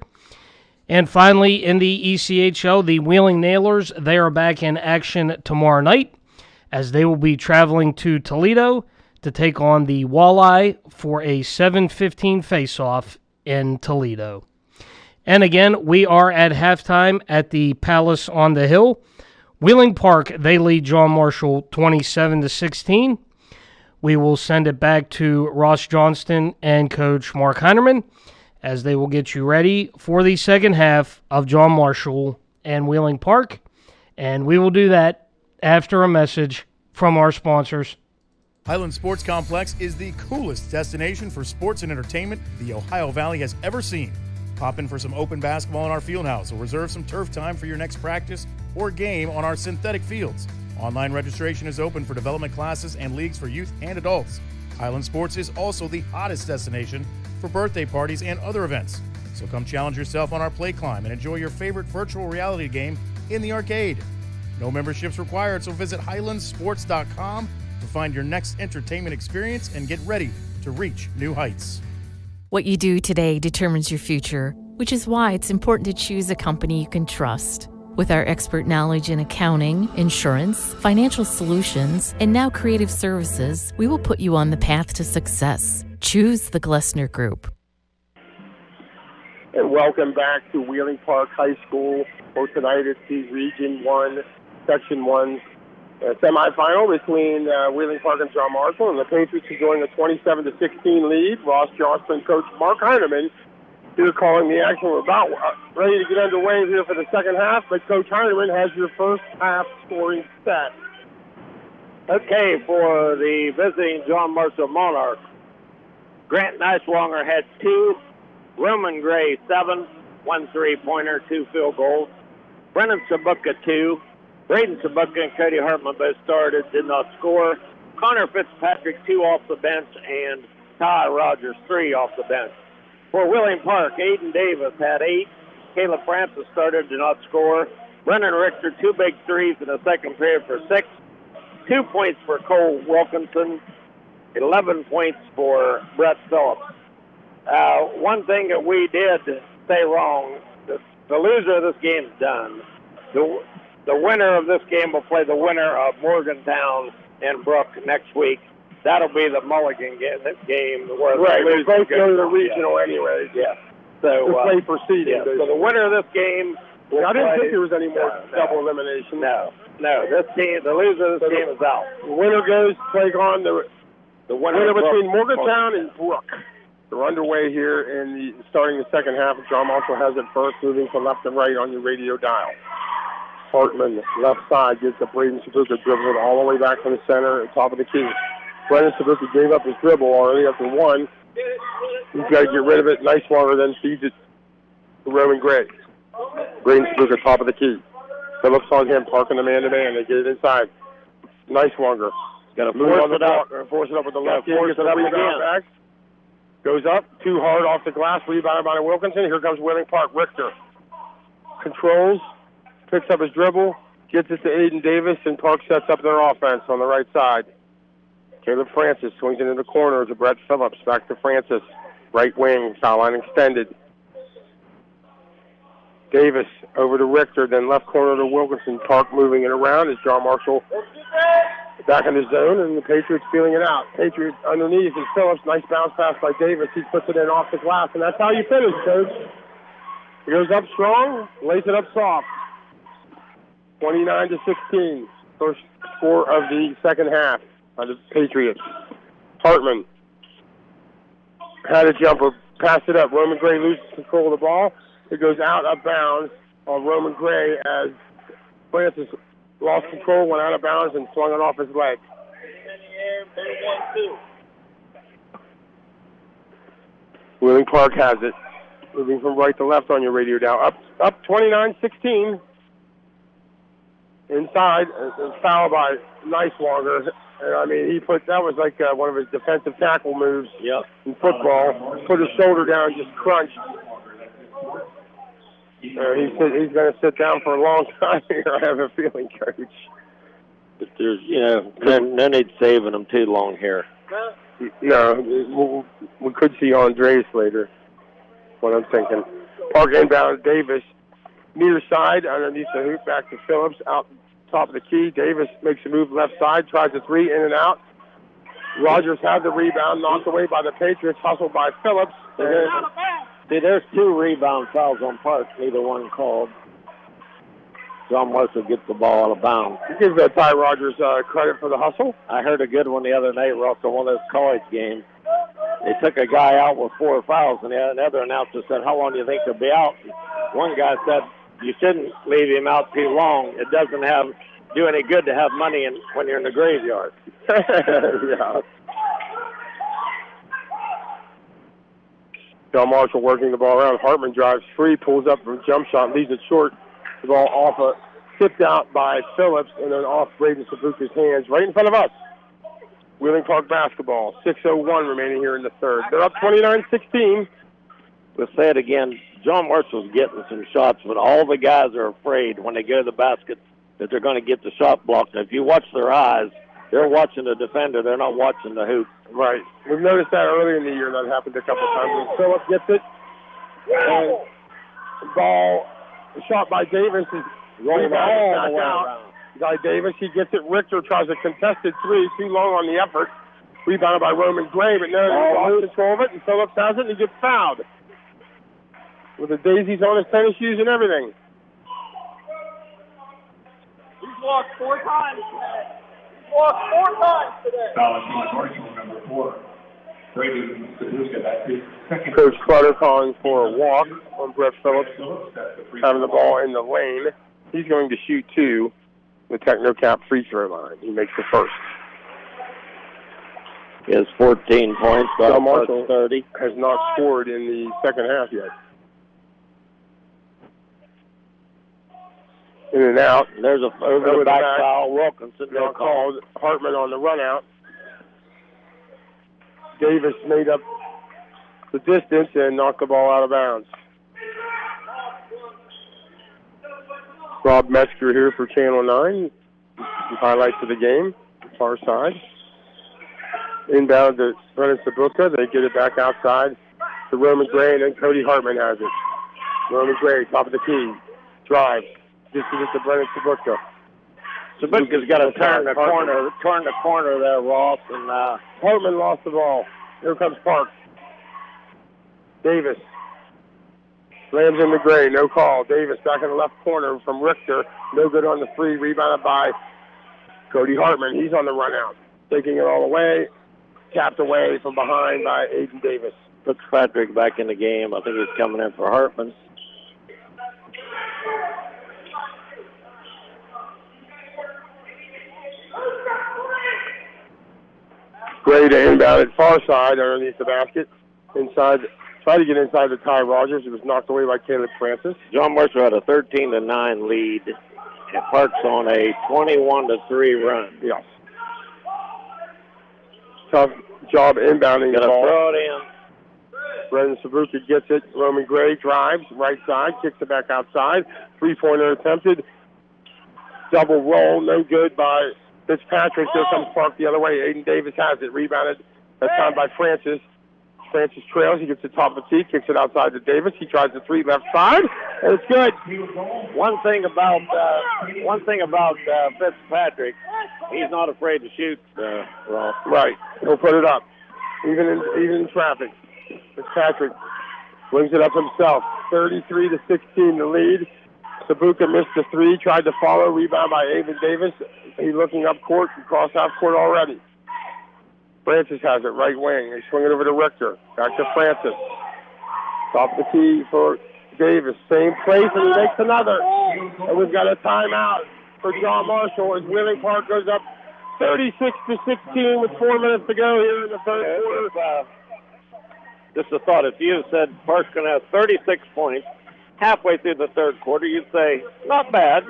And finally, in the ECHL, the Wheeling Nailers, they are back in action tomorrow night as they will be traveling to Toledo to take on the Walleye for a 7:15 face-off in Toledo. And again, we are at halftime at the Palace on the Hill. Wheeling Park, they lead John Marshall 27-16. We will send it back to Ross Johnston and Coach Mark Heinerman as they will get you ready for the second half of John Marshall and Wheeling Park. And we will do that after a message from our sponsors. Highland Sports Complex is the coolest destination for sports and entertainment the Ohio Valley has ever seen. Pop in for some open basketball in our field house or reserve some turf time for your next practice or game on our synthetic fields. Online registration is open for development classes and leagues for youth and adults. Highland Sports is also the hottest destination for birthday parties and other events. So come challenge yourself on our play climb and enjoy your favorite virtual reality game in the arcade. No memberships required, so visit highlandsports.com to find your next entertainment experience and get ready to reach new heights. What you do today determines your future, which is why it's important to choose a company you can trust. With our expert knowledge in accounting, insurance, financial solutions, and now creative services, we will put you on the path to success. Choose the Glessner Group. And welcome back to Wheeling Park High School. For tonight, it's the Region 1, Section 1 semifinal between Wheeling Park and John Marshall, and the Patriots enjoying a 27-16 lead. Ross Johnston, Coach Mark Heinerman, here calling the action. We're about ready to get underway here for the second half, but Coach Heinerman has your first half scoring set. Okay, for the visiting John Marshall Monarchs, Grant Neiswanger had 2, Roman Gray 7, 1 3-pointer, 2 field goals. Brennan Sabuka 2, Braden Sabuka and Cody Hartman both started, did not score. Connor Fitzpatrick 2 off the bench, and Ty Rogers 3 off the bench. For Wheeling Park, Aiden Davis had 8. Caleb Francis started, did not score. Brennan Richter 2 big threes in the second period for 6. 2 points for Cole Wilkinson. 11 points for Brett Phillips. One thing that we did say wrong, the loser of this game is done. The winner of this game will play the winner of Morgantown and Brook next week. That'll be the Mulligan game. Where right, we both go to the regional anyway. Yeah. So play for seeding. Yeah, so the winner of this game will I didn't play, think there was any more double elimination. No. This team, the loser of this game is out. The winner goes to take on the winner between Morgantown and Brook. They're underway here starting the second half. John Marshall has it first, moving to left and right on your radio dial. Hartman, left side, gets the Braden Sabuka dribbled all the way back to the center at top of the key. Brendan Sabuka gave up his dribble already after 1. He's got to get rid of it. Neiswanger then feeds it to Roman Gray. Braden Sabuka, top of the key. Phillips on him, parking the man-to-man. They get it inside. Neiswanger. Got to force it up with the left hand. Gets the rebound back. Goes up, too hard off the glass. Rebounded by Wilkinson. Here comes Wheeling Park. Richter controls, picks up his dribble, gets it to Aiden Davis, and Park sets up their offense on the right side. Caleb Francis swings into the corner to Brett Phillips. Back to Francis. Right wing, foul line extended. Davis over to Richter, then left corner to Wilkinson. Park moving it around as John Marshall back in the zone, and the Patriots feeling it out. Patriots underneath is Phillips. Nice bounce pass by Davis. He puts it in off the glass, and that's how you finish, Coach. He goes up strong, lays it up soft. 29-16. First score of the second half by the Patriots. Hartman had a jumper, passed it up. Roman Gray loses control of the ball. It goes out of bounds on Roman Gray as Francis lost control, went out of bounds, and swung it off his leg. Wheeling Park has it. Moving from right to left on your radio dial. Up 29-16. Inside, foul by Nicewanger. And I mean, that was like one of his defensive tackle moves in football. Put his shoulder down, just crunched. He's going to sit down for a long time here, I have a feeling, Coach. But there's, no need saving him too long here. No, we could see Andres later, what I'm thinking. Park inbound, Davis. Near side, underneath the hoop, back to Phillips, out top of the key. Davis makes a move left side, tries a three, in and out. Rogers had the rebound, knocked away by the Patriots, hustled by Phillips. See, there's 2 rebound fouls on Park, neither one called. John Marshall gets the ball out of bounds. You give Ty Rogers credit for the hustle. I heard a good one the other night, Ross, on one of those college games. They took a guy out with 4 fouls, and another announcer said, "How long do you think he'll be out?" One guy said, "You shouldn't leave him out too long. It doesn't do any good to have money when you're in the graveyard." Yeah. John Marshall working the ball around. Hartman drives free, pulls up from jump shot, leaves it short. The ball off tipped out by Phillips and then off Braden Sabuka's hands right in front of us. Wheeling Park basketball. 6:01 remaining here in the third. They're up 29-16. We'll say it again. John Marshall's getting some shots, but all the guys are afraid when they go to the basket that they're going to get the shot blocked. If you watch their eyes, they're watching the defender. They're not watching the hoop. Right. We've noticed that earlier in the year. That happened a couple times. When Phillips gets it, and ball shot by Davis is rolling all the way out. By Davis, he gets it. Richter tries a contested three, too long on the effort. Rebounded by Roman Gray, but no, he lost control of it, and Phillips has it, and he gets fouled. With the daisies on his tennis shoes and everything. He's walked 4 times today. He's walked 4 times today. Marshall, number 4. Coach Clutter calling for a walk on Brett Phillips, having the ball in the lane. He's going to shoot 2, the Technocap free throw line. He makes the first. He has 14 points. John Marshall 30. Has not scored in the second half yet. In and out. There's a over the back foul. Wilkinson no call. Hartman on the run out. Davis made up the distance and knocked the ball out of bounds. Rob Metzger here for Channel 9. Highlights of the game. Far side. Inbound to Brennan Sabuka. They get it back outside to Roman Gray, and then Cody Hartman has it. Roman Gray, top of the key. Drive. Just to get to Brennan Sabuka. Sabuka's got to turn the corner there, Ross. And Hartman lost the ball. Here comes Park. Davis. Slams in the Gray. No call. Davis back in the left corner from Richter. No good on the free. Rebounded by Cody Hartman. He's on the run out. Taking it all away. Tapped away from behind by Aiden Davis. Puts Patrick back in the game. I think he's coming in for Hartman. Gray to inbound at far side underneath the basket. Inside, tried to get inside to Ty Rogers. It was knocked away by Caleb Francis. John Marshall had a 13-9 lead. And Park's on a 21-3 run. Yes. Tough job inbounding the ball. Throw it in. Brendan Sabuka gets it. Roman Gray drives right side, kicks it back outside. 3-pointer attempted. Double roll, no good by Fitzpatrick. Here comes Park the other way. Aiden Davis has it. Rebounded that time by Francis. Francis trails. He gets the top of the tee, kicks it outside to Davis. He tries the three left side, and it's good. One thing about Fitzpatrick, he's not afraid to shoot, Ross. Right. He'll put it up, even in traffic. Fitzpatrick brings it up himself. 33-16 the lead. Sabuka missed the three, tried to follow, rebound by Aiden Davis. He's looking up court, across half court already. Francis has it, right wing. They swing it over to Richter. Back to Francis. Top of the tee for Davis. Same place, and he makes another. And we've got a timeout for John Marshall as Wheeling Park goes up 36-16 with 4 minutes to go here in the third quarter. Just a thought, if you said Park's going to have 36 points halfway through the third quarter, you'd say, not bad.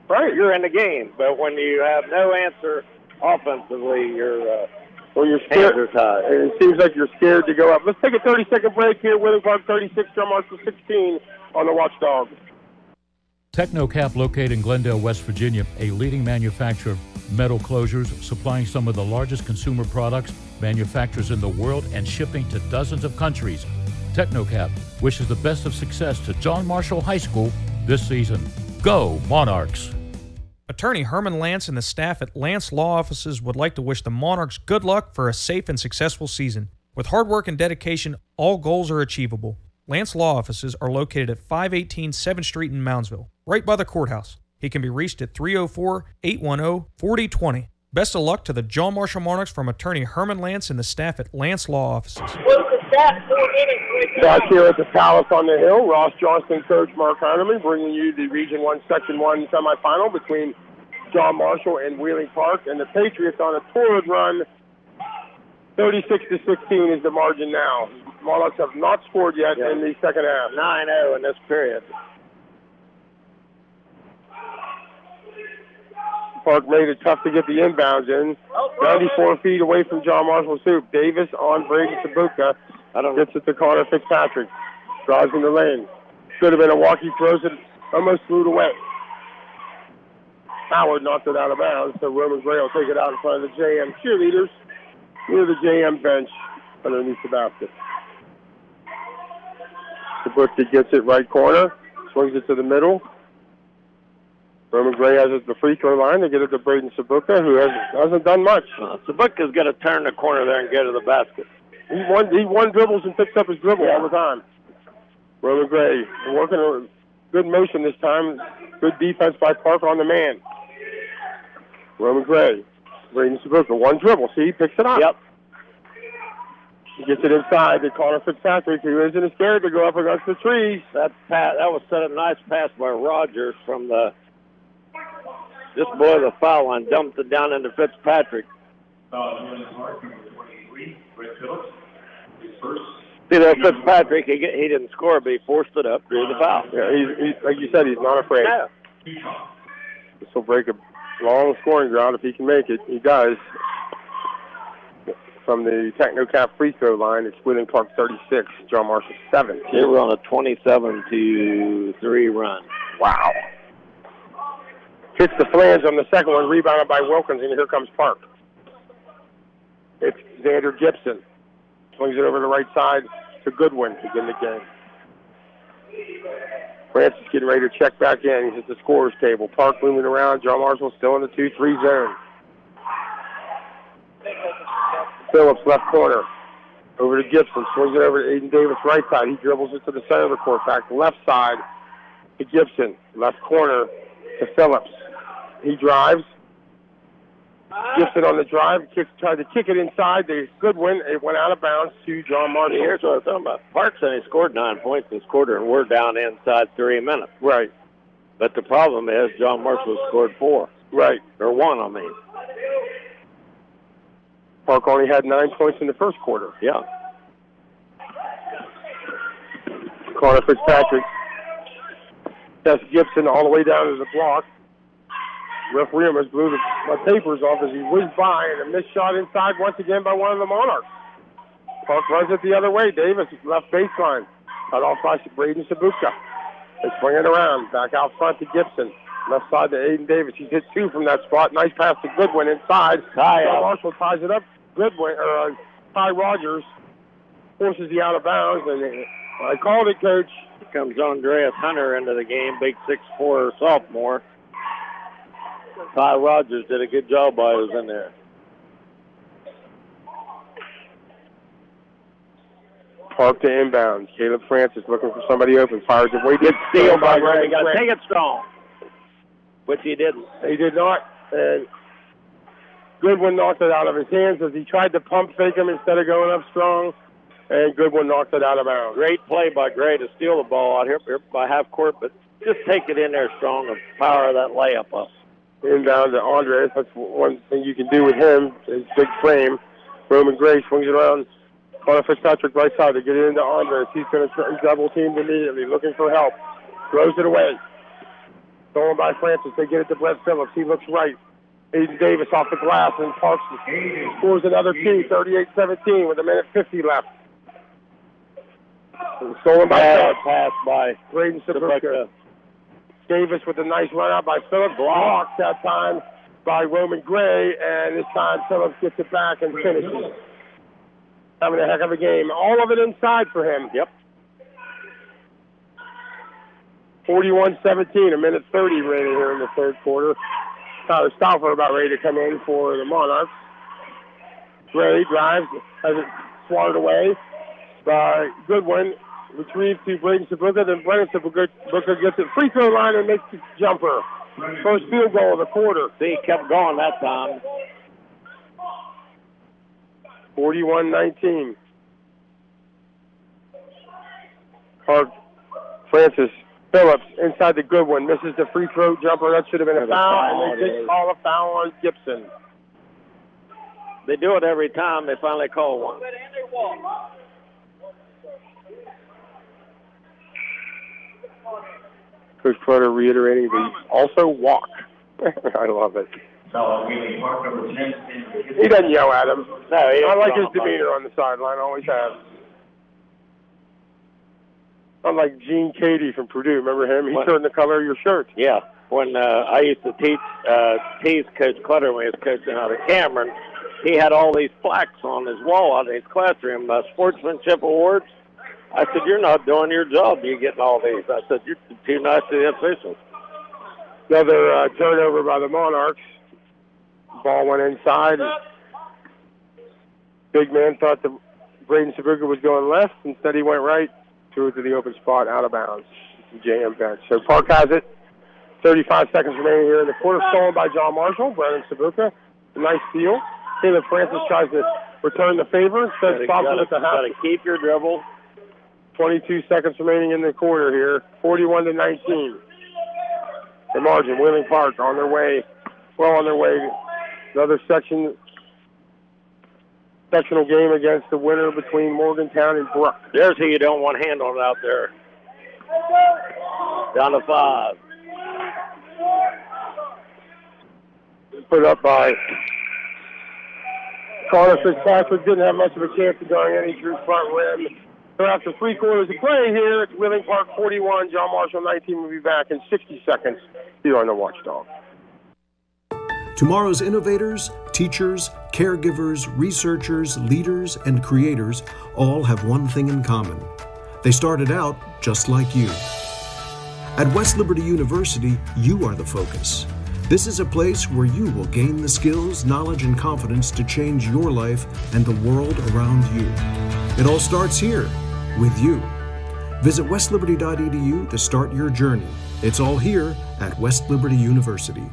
Right, you're in the game. But when you have no answer offensively, you're scared. hands are tied. It seems like you're scared to go up. Let's take a 30-second break here. Wheeling Park 36, John Marshall 16 on the Watchdog. Technocap, located in Glendale, West Virginia, a leading manufacturer of metal closures, supplying some of the largest consumer products, manufacturers in the world, and shipping to dozens of countries. Technocap wishes the best of success to John Marshall High School this season. Go Monarchs! Attorney Herman Lance and the staff at Lance Law Offices would like to wish the Monarchs good luck for a safe and successful season. With hard work and dedication, all goals are achievable. Lance Law Offices are located at 518 7th Street in Moundsville, right by the courthouse. He can be reached at 304-810-4020. Best of luck to the John Marshall Monarchs from Attorney Herman Lance and the staff at Lance Law Offices. Back here at the Palace on the Hill, Ross Johnston, Coach Mark Heineman, bringing you the Region 1 Section 1 semifinal between John Marshall and Wheeling Park. And the Patriots on a torrid run. 36-16 is the margin now. Monarchs have not scored yet in the second half. 9-0 in this period. Park made it tough to get the inbounds in. 94 feet away from John Marshall's hoop. Davis on Brady Sabuka. Gets it to Connor Fitzpatrick. Drives in the lane. Should have been a walk. He throws it, almost flew it away. Howard knocked it out of bounds, so Roman Gray will take it out in front of the JM cheerleaders near the JM bench underneath the basket. Sabuka gets it right corner, swings it to the middle. Roman Gray has it at the free throw line. They get it to Braden Sabuka, who hasn't done much. Sabuka's got to turn the corner there and get to the basket. He won dribbles and picks up his dribble all the time. Roman Gray working a good motion this time. Good defense by Park on the man. Roman Gray, Braden Sabuka, one dribble. See, he picks it up. Yep. He gets it inside to Connor Fitzpatrick, who isn't scared to go up against the trees. That was a nice pass by Rogers from the just below the foul line, dumped it down into Fitzpatrick. See that Fitzpatrick, he didn't score, but he forced it up, drew the foul. Yeah, he's like you said, he's not afraid. Yeah. This will break a long scoring ground if he can make it. He does. From the Technocap free throw line, it's Wheeling Park 36, John Marshall 7. They were on a 27-3 run. Wow. Hits the flange on the second one, rebounded by Wilkins, and here comes Park. It's Xander Gibson. Swings it over the right side to Goodwin to begin the game. Francis getting ready to check back in. He's at the scorer's table. Park moving around. John Marshall still in the 2-3 zone. Phillips left corner. Over to Gibson. Swings it over to Aiden Davis right side. He dribbles it to the center of the court. Back to left side to Gibson. Left corner to Phillips. He drives. Gibson on the drive. Tried to kick it inside. The Goodwin. It went out of bounds to John Marshall. Here's what I'm talking about. Parks only scored 9 points this quarter, and we're down inside 3 minutes. Right. But the problem is John Marshall scored 4. Right. Or 1, I mean. Park only had 9 points in the first quarter. Yeah. Connor Fitzpatrick. That's Gibson all the way down to the block. Referee almost blew the papers off as he whizzed by, and a missed shot inside once again by one of the Monarchs. Park runs it the other way. Davis, left baseline. Cut off by Braden Sabuka. They swing it around. Back out front to Gibson. Left side to Aiden Davis. He's hit 2 from that spot. Nice pass to Goodwin inside. John Marshall ties it up. Goodwin, Ty Rogers forces the out of bounds, and I called it, Coach. Here comes Andreas Hunter into the game, big 6'4" sophomore. Ty Rogers did a good job while he was in there. Park to inbounds. Caleb Francis looking for somebody open. Fires away. Good steal by Gray. You got to take it strong, which he didn't. He did not. And Goodwin knocked it out of his hands as he tried to pump fake him instead of going up strong. And Goodwin knocked it out of bounds. Great play by Gray to steal the ball out here by half court, but just take it in there strong and power that layup up. Inbound to Andres. That's one thing you can do with him, his big frame. Roman Gray swings it around. Connor Fitzpatrick right side to get it into Andres. He's going to double teamed immediately, looking for help. Throws it away. Stolen by Francis. They get it to Brett Phillips. He looks right. Aiden Davis off the glass and Parks scores another 2, 38-17 with 1:50 left. Stolen by pass by Braden Sabuka. Davis with a nice run out by Phillips. Blocked that time by Roman Gray, and this time Phillips gets it back and finishes. Having a heck of a game. All of it inside for him. Yep. 41-17, 1:30 remaining here in the third quarter. Tyler Stauffer about ready to come in for the Monarchs. Gray drives, has it swatted away by Goodwin. Retrieved to Braden Sabuka, then Brennan Sabuka gets it free throw line and makes the jumper. First field goal of the quarter. See, he kept going that time. 41-19. Francis Phillips inside the Goodwin. Misses the free throw jumper. That should have been a foul, and they did call a foul on Gibson. They do it every time. They finally call one. Coach Clutter reiterating the also walk. I love it. He doesn't yell at him. No, I like his demeanor on the sideline. Always have. Unlike Gene Cady from Purdue. Remember him? He turned the color of your shirt. Yeah. When I used to tease Coach Clutter when he was coaching out of Cameron, he had all these plaques on his wall out of his classroom, sportsmanship awards. I said, you're not doing your job. You're getting all these. I said, you're too nice to the officials. Another turnover by the Monarchs. Ball went inside. Big man thought that Braden Sabuka was going left. Instead, he went right. Threw it to the open spot, out of bounds. JM bench. So Park has it. 35 seconds remaining here in the quarter. Stolen by John Marshall. Braden Sabuka. A nice steal. Caleb Francis tries to return the favor. Instead, stops it at the half. Got to keep your dribble. 22 seconds remaining in the quarter here. 41-19. The margin. Wheeling Park on their way. Well on their way. Another sectional game against the winner between Morgantown and Brook. There's who you don't want handled out there. Down to 5. Put up by Connor Fitzpatrick. Didn't have much of a chance of going any through front rim. So after 3 quarters of play here, it's Wheeling Park 41, John Marshall 19. We'll be back in 60 seconds here on the Watchdog. Tomorrow's innovators, teachers, caregivers, researchers, leaders, and creators all have one thing in common. They started out just like you. At West Liberty University, you are the focus. This is a place where you will gain the skills, knowledge, and confidence to change your life and the world around you. It all starts here, with you. Visit westliberty.edu to start your journey. It's all here at West Liberty University.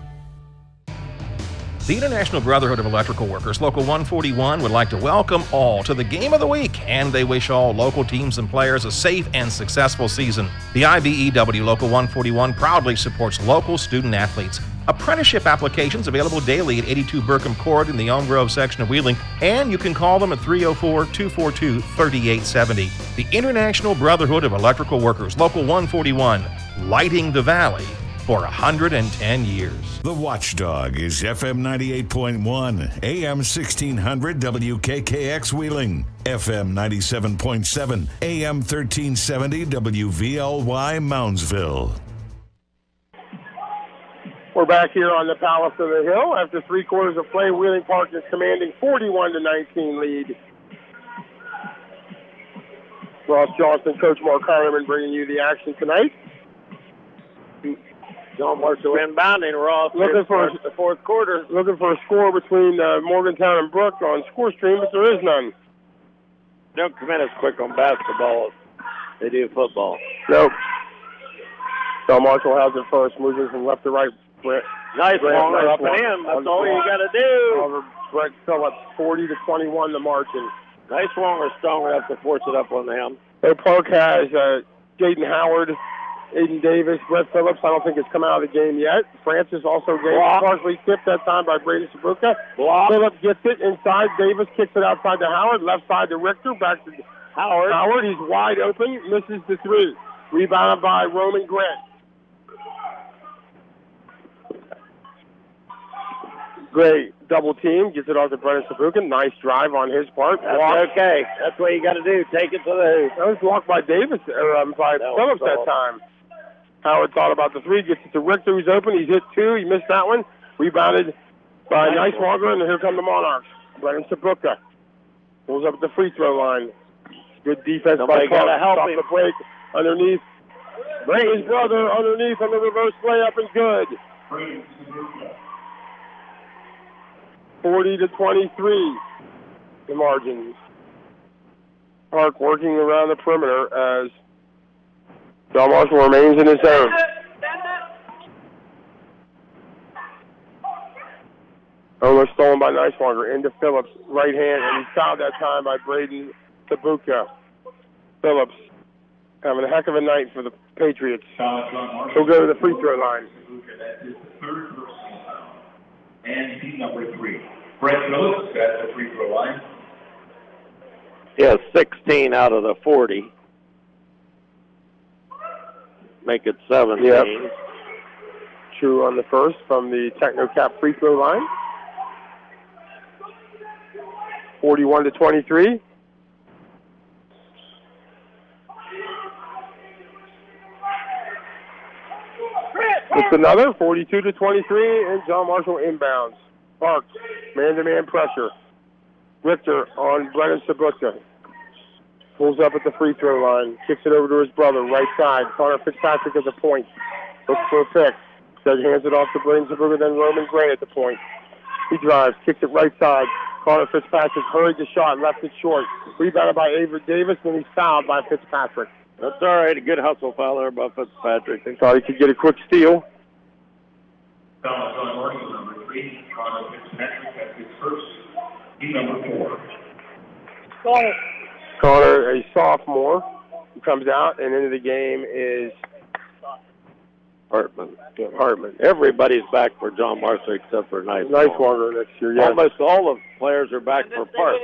The International Brotherhood of Electrical Workers, Local 141, would like to welcome all to the Game of the Week, and they wish all local teams and players a safe and successful season. The IBEW Local 141 proudly supports local student athletes. Apprenticeship applications available daily at 82 Burkham Court in the Elm Grove section of Wheeling, and you can call them at 304-242-3870. The International Brotherhood of Electrical Workers, Local 141, lighting the valley for 110 years. The Watchdog is FM 98.1, AM 1600 WKKX Wheeling, FM 97.7, AM 1370 WVLY Moundsville. We're back here on the Palace of the Hill. After 3 quarters of play, Wheeling Park is commanding 41-19 lead. Ross Johnson, Coach Mark Heinerman bringing you the action tonight. John Marshall inbounding. Ross looking for the fourth quarter. Looking for a score between Morgantown and Brook on score stream, but there is none. Don't come in as quick on basketball as they do football. Nope. John Marshall has it first, moving from left to right. Nice longer up and in. That's all you got to do. Over Brett Phillips, 40-21 the margin. Nice longer, stronger. Have to force it up on them. Their Park has Jaden Howard, Aiden Davis, Brett Phillips. I don't think it's come out of the game yet. Francis also partially tipped that time by Brady Sabuka. Phillips gets it inside. Davis kicks it outside to Howard. Left side to Richter. Back to Howard. Howard, he's wide open. Misses the 3. Rebounded by Roman Grant. Great double team. Gets it off to Brennan Sabuka. Nice drive on his part. That's okay. That's what you got to do. Take it to the hoop. That was blocked by Davis, by Phillips that time. Howard thought about the 3. Gets it to Richter, who's open. He's hit 2. He missed that one. Rebounded by Nicewanger, and here come the Monarchs. Brennan Sabuka pulls up at the free throw line. Good defense by Clark. Help Stop him. the break underneath. Bring his brother underneath on the reverse layup and good. 40-23, the margins. Park working around the perimeter as John Marshall remains in his zone. Almost stolen by Nicewanger into Phillips, right hand, and he's fouled that time by Braden Sabuka. Phillips having a heck of a night for the Patriots. He'll go to the free throw line. And team number 3. Brett Phillips at the free throw line. Yeah, 16 out of the 40. Make it 17. Yep. True on the first from the Technocap free throw line. 41-23. It's another 42-23, and John Marshall inbounds. Park, man-to-man pressure. Richter on Brennan Sabuka. Pulls up at the free throw line. Kicks it over to his brother, right side. Connor Fitzpatrick at the point. Looks for a pick. Doug hands it off to Brennan Sabuka, then Roman Gray at the point. He drives, kicks it right side. Connor Fitzpatrick hurried the shot, left it short. Rebounded by Avery Davis, and he's fouled by Fitzpatrick. That's all right. A good hustle foul there by Fitzpatrick. They thought he could get a quick steal. John Marshall, number 3. Connor Fitzpatrick at his first. Team number 4. Connor, a sophomore, who comes out, and into the game is Hartman. Yeah, Hartman. Everybody's back for John Marshall except for Nicewanger next year, yes. Almost all of the players are back for Park.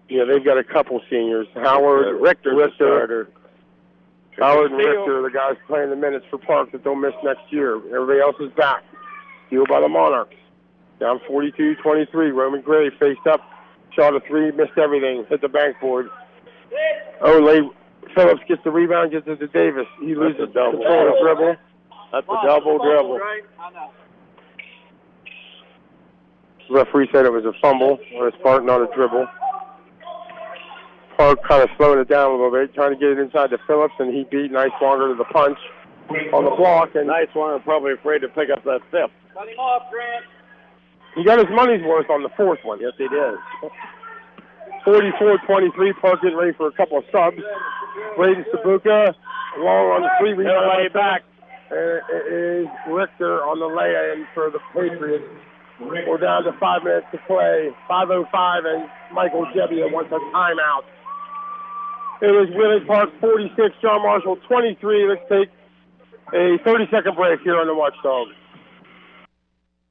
Yeah, they've got a couple seniors. Howard, Richter. Howard and Richter, the guys playing the minutes for Park that they'll miss next year. Everybody else is back. Steal by the Monarchs. Down 42-23. Roman Gray faced up, shot a 3, missed everything, hit the backboard. Phillips gets the rebound, gets it to Davis. He loses control of the dribble. That's a double dribble. The referee said it was a fumble on his part, not a dribble. Park kind of slowing it down a little bit, trying to get it inside to Phillips, and he beat Nicewanger to the punch on the block. And Nicewanger probably afraid to pick up that fifth. Cut him off, Grant. He got his money's worth on the fourth one. Yes, he did. 44-23, Park getting ready for a couple of subs. Braden Sabuka, long on the 3, rebound way back. It is Richter on the lay-in for the Patriots. We're down to 5 minutes to play. 5:05, and Michael Jebbia wants a timeout. It was Wheeling Park 46, John Marshall 23. Let's take a 30-second break here on the Watchdog.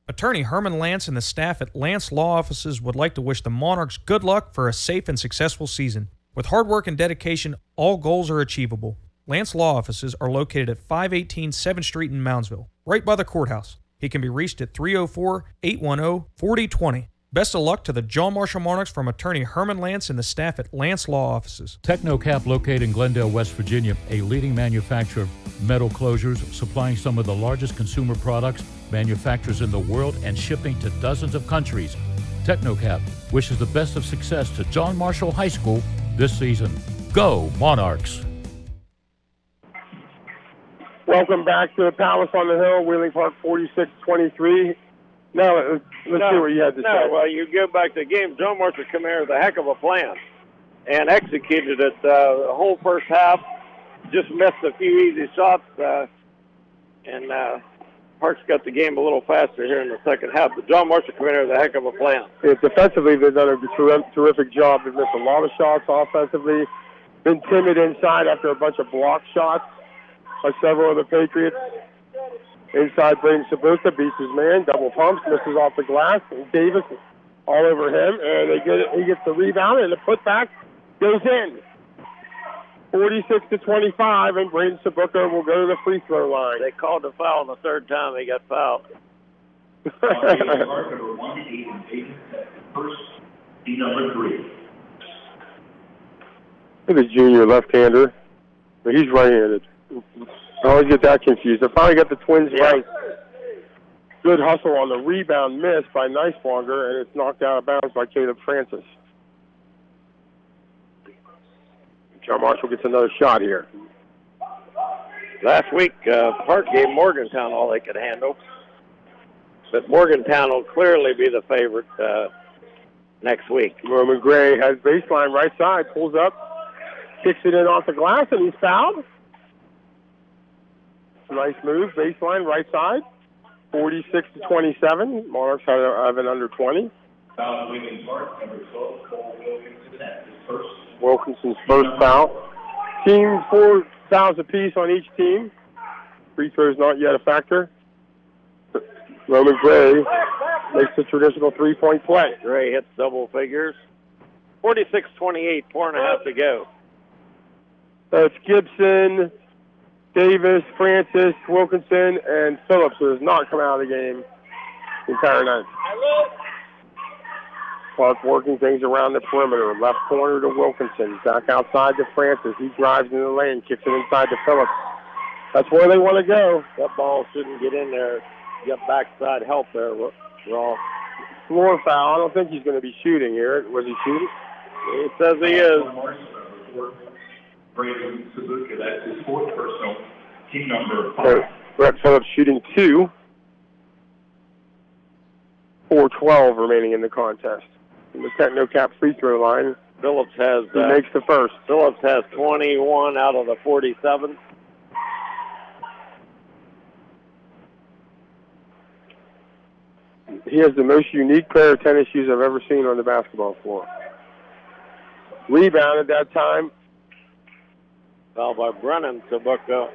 Attorney Herman Lance and the staff at Lance Law Offices would like to wish the Monarchs good luck for a safe and successful season. With hard work and dedication, all goals are achievable. Lance Law Offices are located at 518 7th Street in Moundsville, right by the courthouse. He can be reached at 304-810-4020. Best of luck to the John Marshall Monarchs from attorney Herman Lance and the staff at Lance Law Offices. TechnoCap, located in Glendale, West Virginia, a leading manufacturer of metal closures, supplying some of the largest consumer products, manufacturers in the world, and shipping to dozens of countries. TechnoCap wishes the best of success to John Marshall High School this season. Go Monarchs! Welcome back to the Palace on the Hill, Wheeling Park 46-23. Now, let's see what you had to say. Well, you go back to the game. John Marshall come here with a heck of a plan and executed it the whole first half. Just missed a few easy shots, and Parks got the game a little faster here in the second half. But John Marshall come in here with a heck of a plan. Yeah, defensively, they've done a terrific job. They've missed a lot of shots offensively. Been timid inside after a bunch of block shots by several of the Patriots. Inside, Braden Sabuka beats his man, double pumps, misses off the glass, and Davis all over him, and he gets the rebound, and the putback goes in. 46-25, and Braden Sabuka will go to the free throw line. They called the foul on the third time. He got fouled. Number 3. Look at the junior left-hander, but he's right-handed. I always get that confused. I finally got the Twins right. Good hustle on the rebound miss by Neiswanger, and it's knocked out of bounds by Caleb Francis. John Marshall gets another shot here. Last week, Park gave Morgantown all they could handle. But Morgantown will clearly be the favorite next week. Roman Gray has baseline right side, pulls up, kicks it in off the glass, and he's fouled. Nice move, baseline, right side. 46-27. Monarchs have an under 20. Wilkinson's first foul. Team 4 fouls apiece on each team. Free throws not yet a factor. Roman Gray makes the traditional three-point play. Gray hits double figures. 46-28, 4.5 to go. It's Gibson, Davis, Francis, Wilkinson, and Phillips, who has not come out of the game the entire night. Clark working things around the perimeter. Left corner to Wilkinson. Back outside to Francis. He drives in the lane, kicks it inside to Phillips. That's where they want to go. That ball shouldn't get in there. Get backside help there, Raw. Floor foul. I don't think he's going to be shooting here. Was he shooting? He says he is. Braden Sabuka, that's his 4th personal. Team number 5. Brett Phillips shooting 2. 4-12 remaining in the contest. In the TechnoCap free throw line, Phillips has he makes the first. Phillips has 21 out of the 47. He has the most unique pair of tennis shoes I've ever seen on the basketball floor. Rebound at that time. Foul by Brennan Sabuka.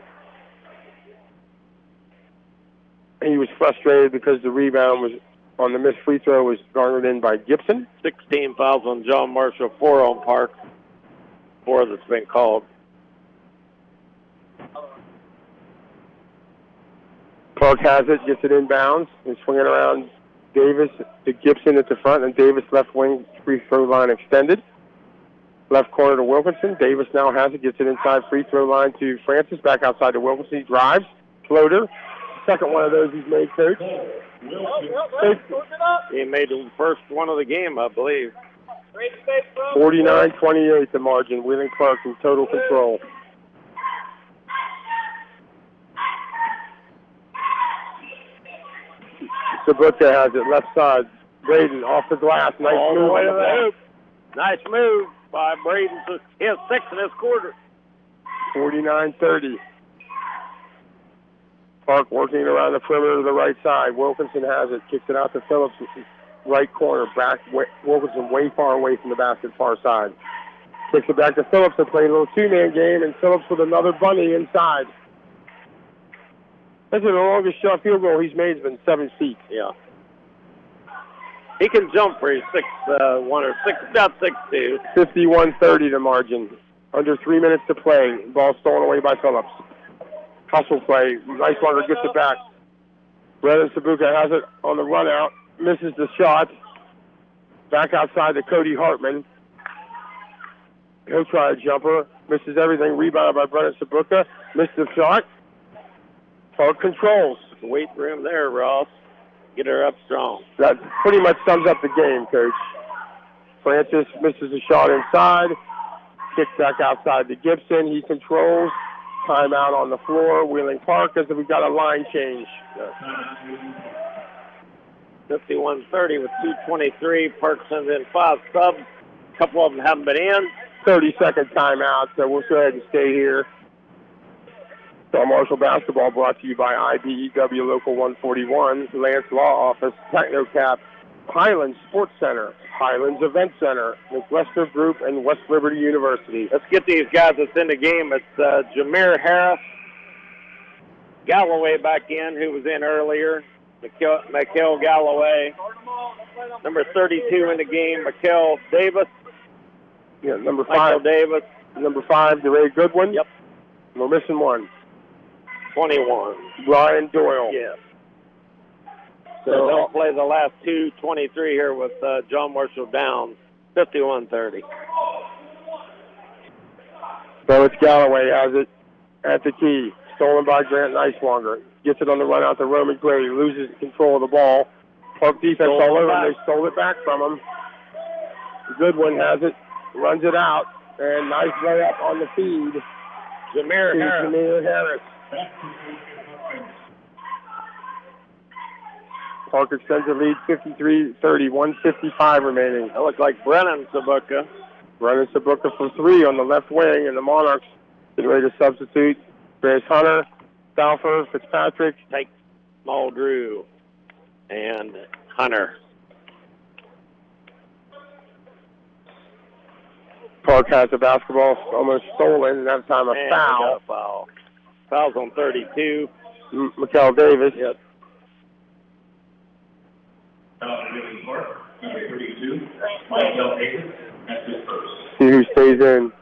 He was frustrated because the rebound was on the missed free throw was garnered in by Gibson. 16 fouls on John Marshall, 4 on Park. 4 that's been called. Park has it, gets it inbounds. He's swinging around Davis to Gibson at the front, and Davis left wing free throw line extended. Left corner to Wilkinson. Davis now has it, gets it inside free throw line to Francis. Back outside to Wilkinson. He drives. Floater. Second one of those he's made, Coach. He made the first one of the game, I believe. 49-28 the margin. Wheeling Park in total control. Sabuka has it left side. Braden off the glass. Nice all move. The way to the hoop. Nice move by Braden. He has 6 in this quarter. 49-30. Park working around the perimeter to the right side. Wilkinson has it. Kicks it out to Phillips. Right corner. Back. Wilkinson way far away from the basket, far side. Kicks it back to Phillips and playing a little two-man game, and Phillips with another bunny inside. This is the longest shot field goal he's made has been 7 feet. Yeah. He can jump for his 6'1" or 6'2". 51-30 the margin. Under 3 minutes to play. Ball stolen away by Phillips. Hustle play. Neiswanger gets it back. Brennan Sabuka has it on the run out. Misses the shot. Back outside to Cody Hartman. He'll try a jumper. Misses everything. Rebounded by Brennan Sabuka. Missed the shot. Park controls. Weight room there, Ross. Get her up strong. That pretty much sums up the game, Coach. Francis misses a shot inside. Kick back outside to Gibson. He controls. Timeout on the floor. Wheeling Park as we got a line change. 51-30 with 2:23. Park sends in 5 subs. A couple of them haven't been in. 30-second timeout, so we'll go ahead and stay here. John Marshall basketball brought to you by IBEW Local 141, Lance Law Office, TechnoCap, Highlands Sports Center, Highlands Event Center, McWester Group, and West Liberty University. Let's get these guys that's in the game. It's Jameer Harris, Galloway back in, who was in earlier. Mikhail Galloway. Number 32 in the game, Mikhail Davis. Yeah, number 5. Michael Davis. Number 5, DeRay Goodwin. Yep. We're missing one. 21. Ryan Doyle. Yes. So they'll play the last 2:23 here with John Marshall down 51-30. So it's Galloway has it at the key. Stolen by Grant Nicewanger. Gets it on the run out to Roman Gray. Loses control of the ball. Park defense all over him. They stole it back from him. Goodwin has it. Runs it out. And nice layup on the feed. Jameer Harris. Park extends the lead 53-30, 1:55 remaining. That looks like Brennan Sabuka. Brennan Sabuka for 3 on the left wing, and the Monarchs get ready to substitute. There's Hunter, Salfer, Fitzpatrick. Take Muldrew and Hunter. Park has the basketball almost stolen, and that time a foul. Foul's on 32. Mikhail Davis. Yep. See who stays in.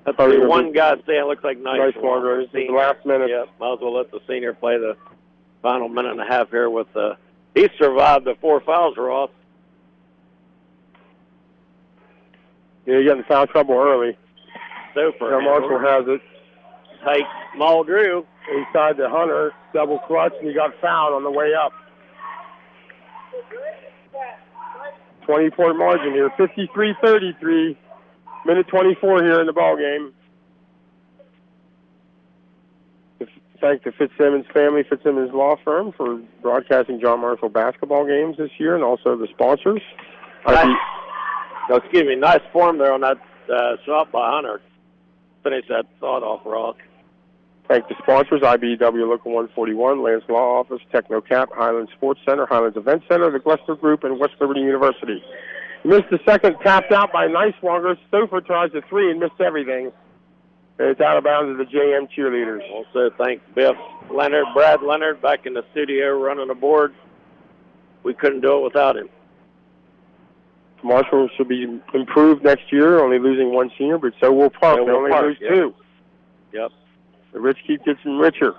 That's the one guy staying. Looks like Nicewanger. It's the last minute. Yeah, might as well let the senior play the final minute and a half here with he survived the 4 fouls, Ross. Yeah, he got in foul trouble early. Super. Marshall has it. Take Muldrew. Inside the Hunter. Double clutch, and he got fouled on the way up. 20-point margin here. 53-33. Minute 24 here in the ball game. Thank the Fitzsimmons family, Fitzsimmons Law Firm, for broadcasting John Marshall basketball games this year, and also the sponsors. Nice form there on that shot by Hunter. Finish that thought off, Ross. Thank the sponsors, IBEW Local 141, Lance Law Office, TechnoCap, Highlands Sports Center, Highlands Event Center, the Glester Group, and West Liberty University. Missed the second, tapped out by Nicewanger. Stouffer tries the 3 and missed everything. And it's out of bounds to the JM cheerleaders. Also thank Biff Leonard, Brad Leonard, back in the studio running the board. We couldn't do it without him. Marshall should be improved next year, only losing 1 senior, but so will Park. They only lose 2. Yep. The rich keep getting richer.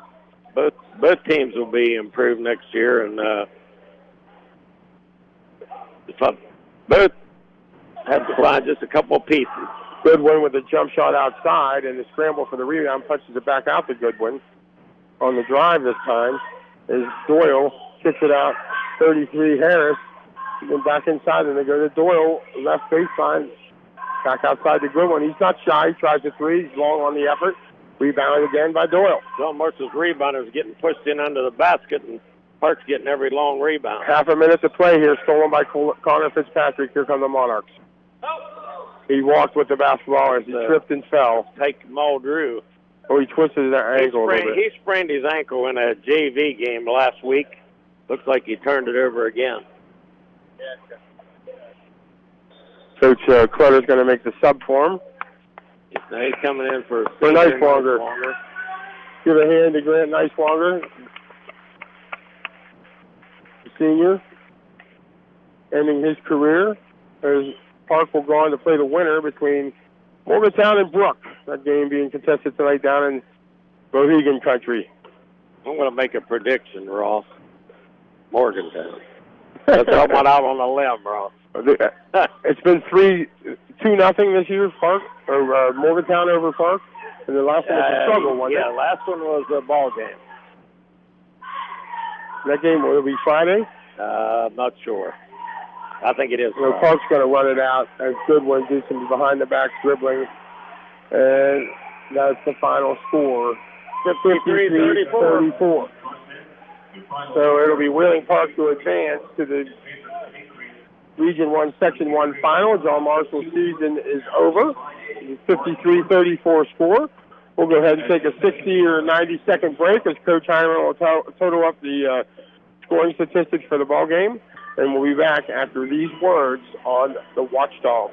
Both teams will be improved next year, and both have to find just a couple of pieces. Goodwin with a jump shot outside, and the scramble for the rebound punches it back out to Goodwin. On the drive this time is Doyle, kicks it out, 33 Harris, and then back inside, and they go to Doyle, left baseline, back outside to Goodwin. He's not shy, he tries the 3, he's long on the effort. Rebounded again by Doyle. John Marshall's rebounder is getting pushed in under the basket, and Park's getting every long rebound. Half a minute to play here, stolen by Connor Fitzpatrick. Here come the Monarchs. He walked with the basketball as he tripped and fell. Take Muldrew. Oh, he twisted his ankle a little bit. He sprained his ankle in a JV game last week. Looks like he turned it over again. Coach Clutter's going to make the sub for him. Now he's coming in for Nicewanger. Give a hand to Grant Nicewanger, the senior, ending his career. As Park will go on to play the winner between Morgantown and Brook. That game being contested tonight down in Mohegan country. I'm going to make a prediction, Ross. Morgantown. That's what out on the limb, Ross. It's been 3-2 nothing this year, Park, or Morgantown over Park. And the last one was a struggle, wasn't it? Yeah, last one was a ball game. That game will be Friday? I'm not sure. I think it is. So Park's going to run it out. A good one, do some behind-the-back dribbling. And that's the final score. 53-34. So it'll be Wheeling Park to advance to the Region 1, Section 1 final. John Marshall's season is over. 53-34 score. We'll go ahead and take a 60 or 90-second break as Coach Heineman will total up the scoring statistics for the ball game. And we'll be back after these words on the Watchdog.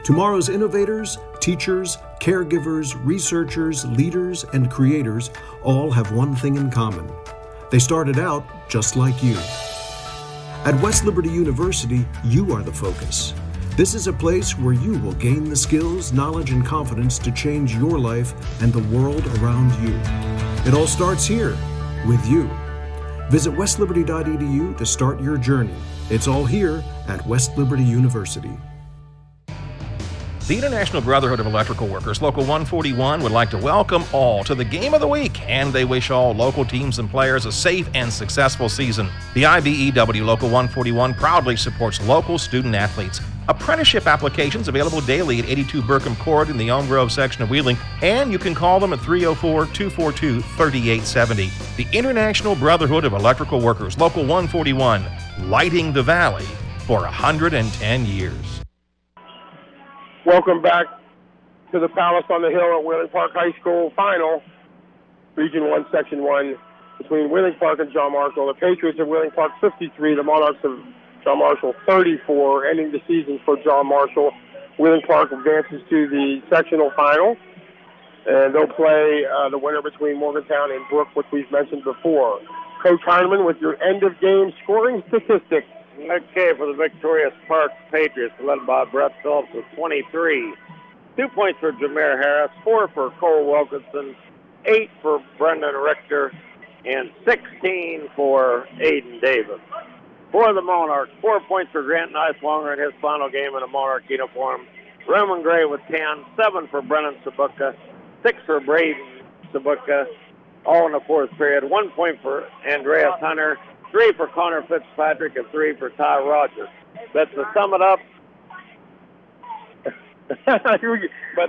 Tomorrow's innovators, teachers, caregivers, researchers, leaders, and creators all have one thing in common. They started out just like you. At West Liberty University, you are the focus. This is a place where you will gain the skills, knowledge, and confidence to change your life and the world around you. It all starts here, with you. Visit westliberty.edu to start your journey. It's all here at West Liberty University. The International Brotherhood of Electrical Workers, Local 141, would like to welcome all to the Game of the Week, and they wish all local teams and players a safe and successful season. The IBEW Local 141 proudly supports local student athletes. Apprenticeship applications available daily at 82 Burkham Court in the Elm Grove section of Wheeling, and you can call them at 304-242-3870. The International Brotherhood of Electrical Workers, Local 141, lighting the valley for 110 years. Welcome back to the Palace on the Hill at Wheeling Park High School final, Region 1, Section 1, between Wheeling Park and John Marshall. The Patriots of Wheeling Park 53, the Monarchs of John Marshall 34, ending the season for John Marshall. Wheeling Park advances to the sectional final, and they'll play the winner between Morgantown and Brook, which we've mentioned before. Coach Heineman with your end-of-game scoring statistics. Okay, for the victorious Park Patriots, led by Brett Phillips with 23. 2 points for Jameer Harris, 4 for Cole Wilkinson, 8 for Brendan Richter, and 16 for Aiden Davis. For the Monarchs, 4 points for Grant Nicelonger in his final game in a Monarch uniform. Roman Gray with 10, 7 for Brennan Sabuka, 6 for Braden Sabuka, all in the fourth period. 1 point for Andreas Hunter, 3 for Connor Fitzpatrick, and 3 for Ty Rogers. But to sum it up,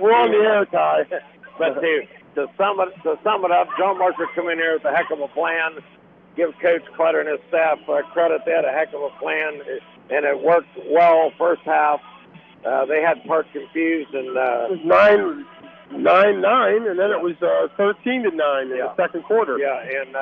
we're on the air, Ty. But to sum it up, John Marshall come in here with a heck of a plan. Give Coach Clutter and his staff credit. They had a heck of a plan, and it worked well first half. They had Park confused, and it was 9-9, and then it was 13-9 in the second quarter. Yeah, and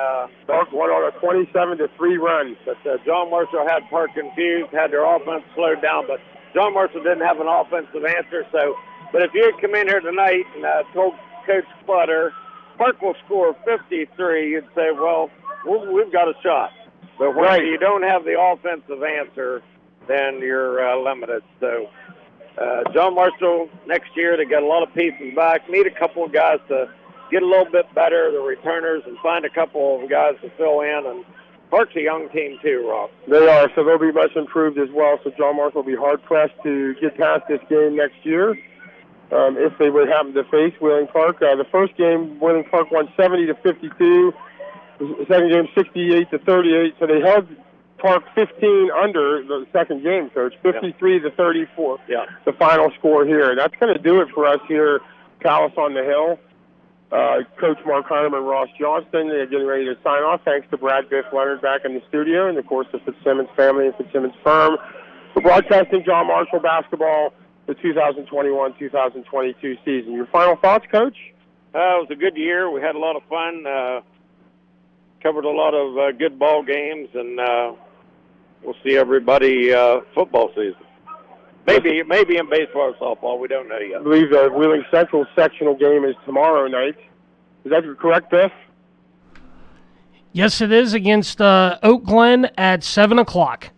Park won on a 27-3 run. But John Marshall had Park confused, had their offense slowed down, but John Marshall didn't have an offensive answer. So, but if you had come in here tonight and told Coach Clutter, Park will score 53, you'd say, well, we've got a shot. But when you don't have the offensive answer, then you're limited. So John Marshall next year, they got a lot of pieces back. Need a couple of guys to get a little bit better, the returners, and find a couple of guys to fill in. And Park's a young team too, Rob. They are, so they'll be much improved as well. So John Marshall will be hard-pressed to get past this game next year. If they would happen to face Wheeling Park. The first game, Wheeling Park won 70-52. The second game, 68-38. So they held Park 15 under the second game, Coach. 53-34. Yeah. The final score here. That's going to do it for us here, Palace on the Hill. Coach Mark Heineman, Ross Johnston, they're getting ready to sign off. Thanks to Brad Biff Leonard back in the studio, and of course the Fitzsimmons family and Fitzsimmons firm for broadcasting John Marshall basketball the 2021-2022 season. Your final thoughts, Coach? It was a good year. We had a lot of fun. Covered a lot of good ball games, and we'll see everybody football season. Maybe in baseball or softball. We don't know yet. I believe the Wheeling Central sectional game is tomorrow night. Is that correct, Biff? Yes, it is, against Oak Glen at 7 o'clock.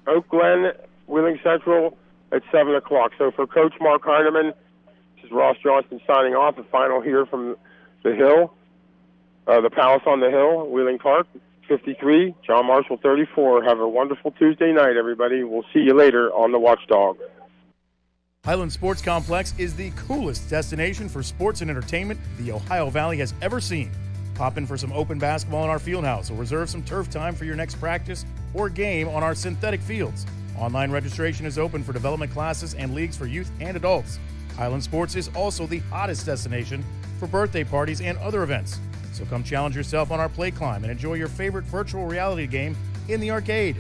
Oak Glen, Wheeling Central at 7 o'clock. So for Coach Mark Heineman, this is Ross Johnston signing off. The final here from the Hill, the Palace on the Hill, Wheeling Park. 53, John Marshall 34. Have a wonderful Tuesday night, everybody. We'll see you later on the Watchdog. Highland Sports Complex is the coolest destination for sports and entertainment the Ohio Valley has ever seen. Pop in for some open basketball in our field house or reserve some turf time for your next practice or game on our synthetic fields. Online registration is open for development classes and leagues for youth and adults. Highland Sports is also the hottest destination for birthday parties and other events. So come challenge yourself on our play climb and enjoy your favorite virtual reality game in the arcade.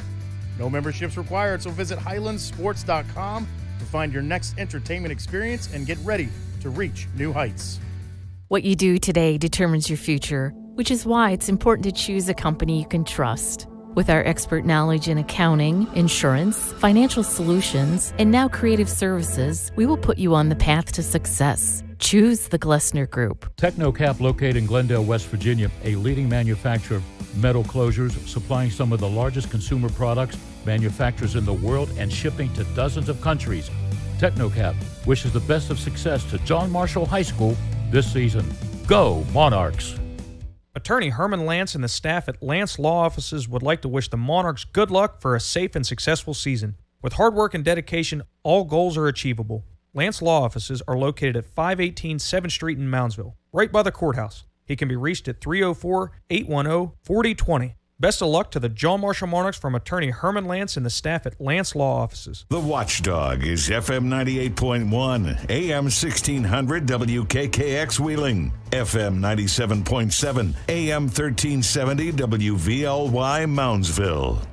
No memberships required, so visit highlandsports.com to find your next entertainment experience and get ready to reach new heights. What you do today determines your future, which is why it's important to choose a company you can trust. With our expert knowledge in accounting, insurance, financial solutions, and now creative services, we will put you on the path to success. Choose the Glessner Group. Technocap, located in Glendale, West Virginia, a leading manufacturer of metal closures, supplying some of the largest consumer products, manufacturers in the world, and shipping to dozens of countries. Technocap wishes the best of success to John Marshall High School this season. Go Monarchs! Attorney Herman Lance and the staff at Lance Law Offices would like to wish the Monarchs good luck for a safe and successful season. With hard work and dedication, all goals are achievable. Lance Law Offices are located at 518 7th Street in Moundsville, right by the courthouse. He can be reached at 304-810-4020. Best of luck to the John Marshall Monarchs from Attorney Herman Lance and the staff at Lance Law Offices. The Watchdog is FM 98.1, AM 1600 WKKX Wheeling, FM 97.7, AM 1370 WVLY Moundsville.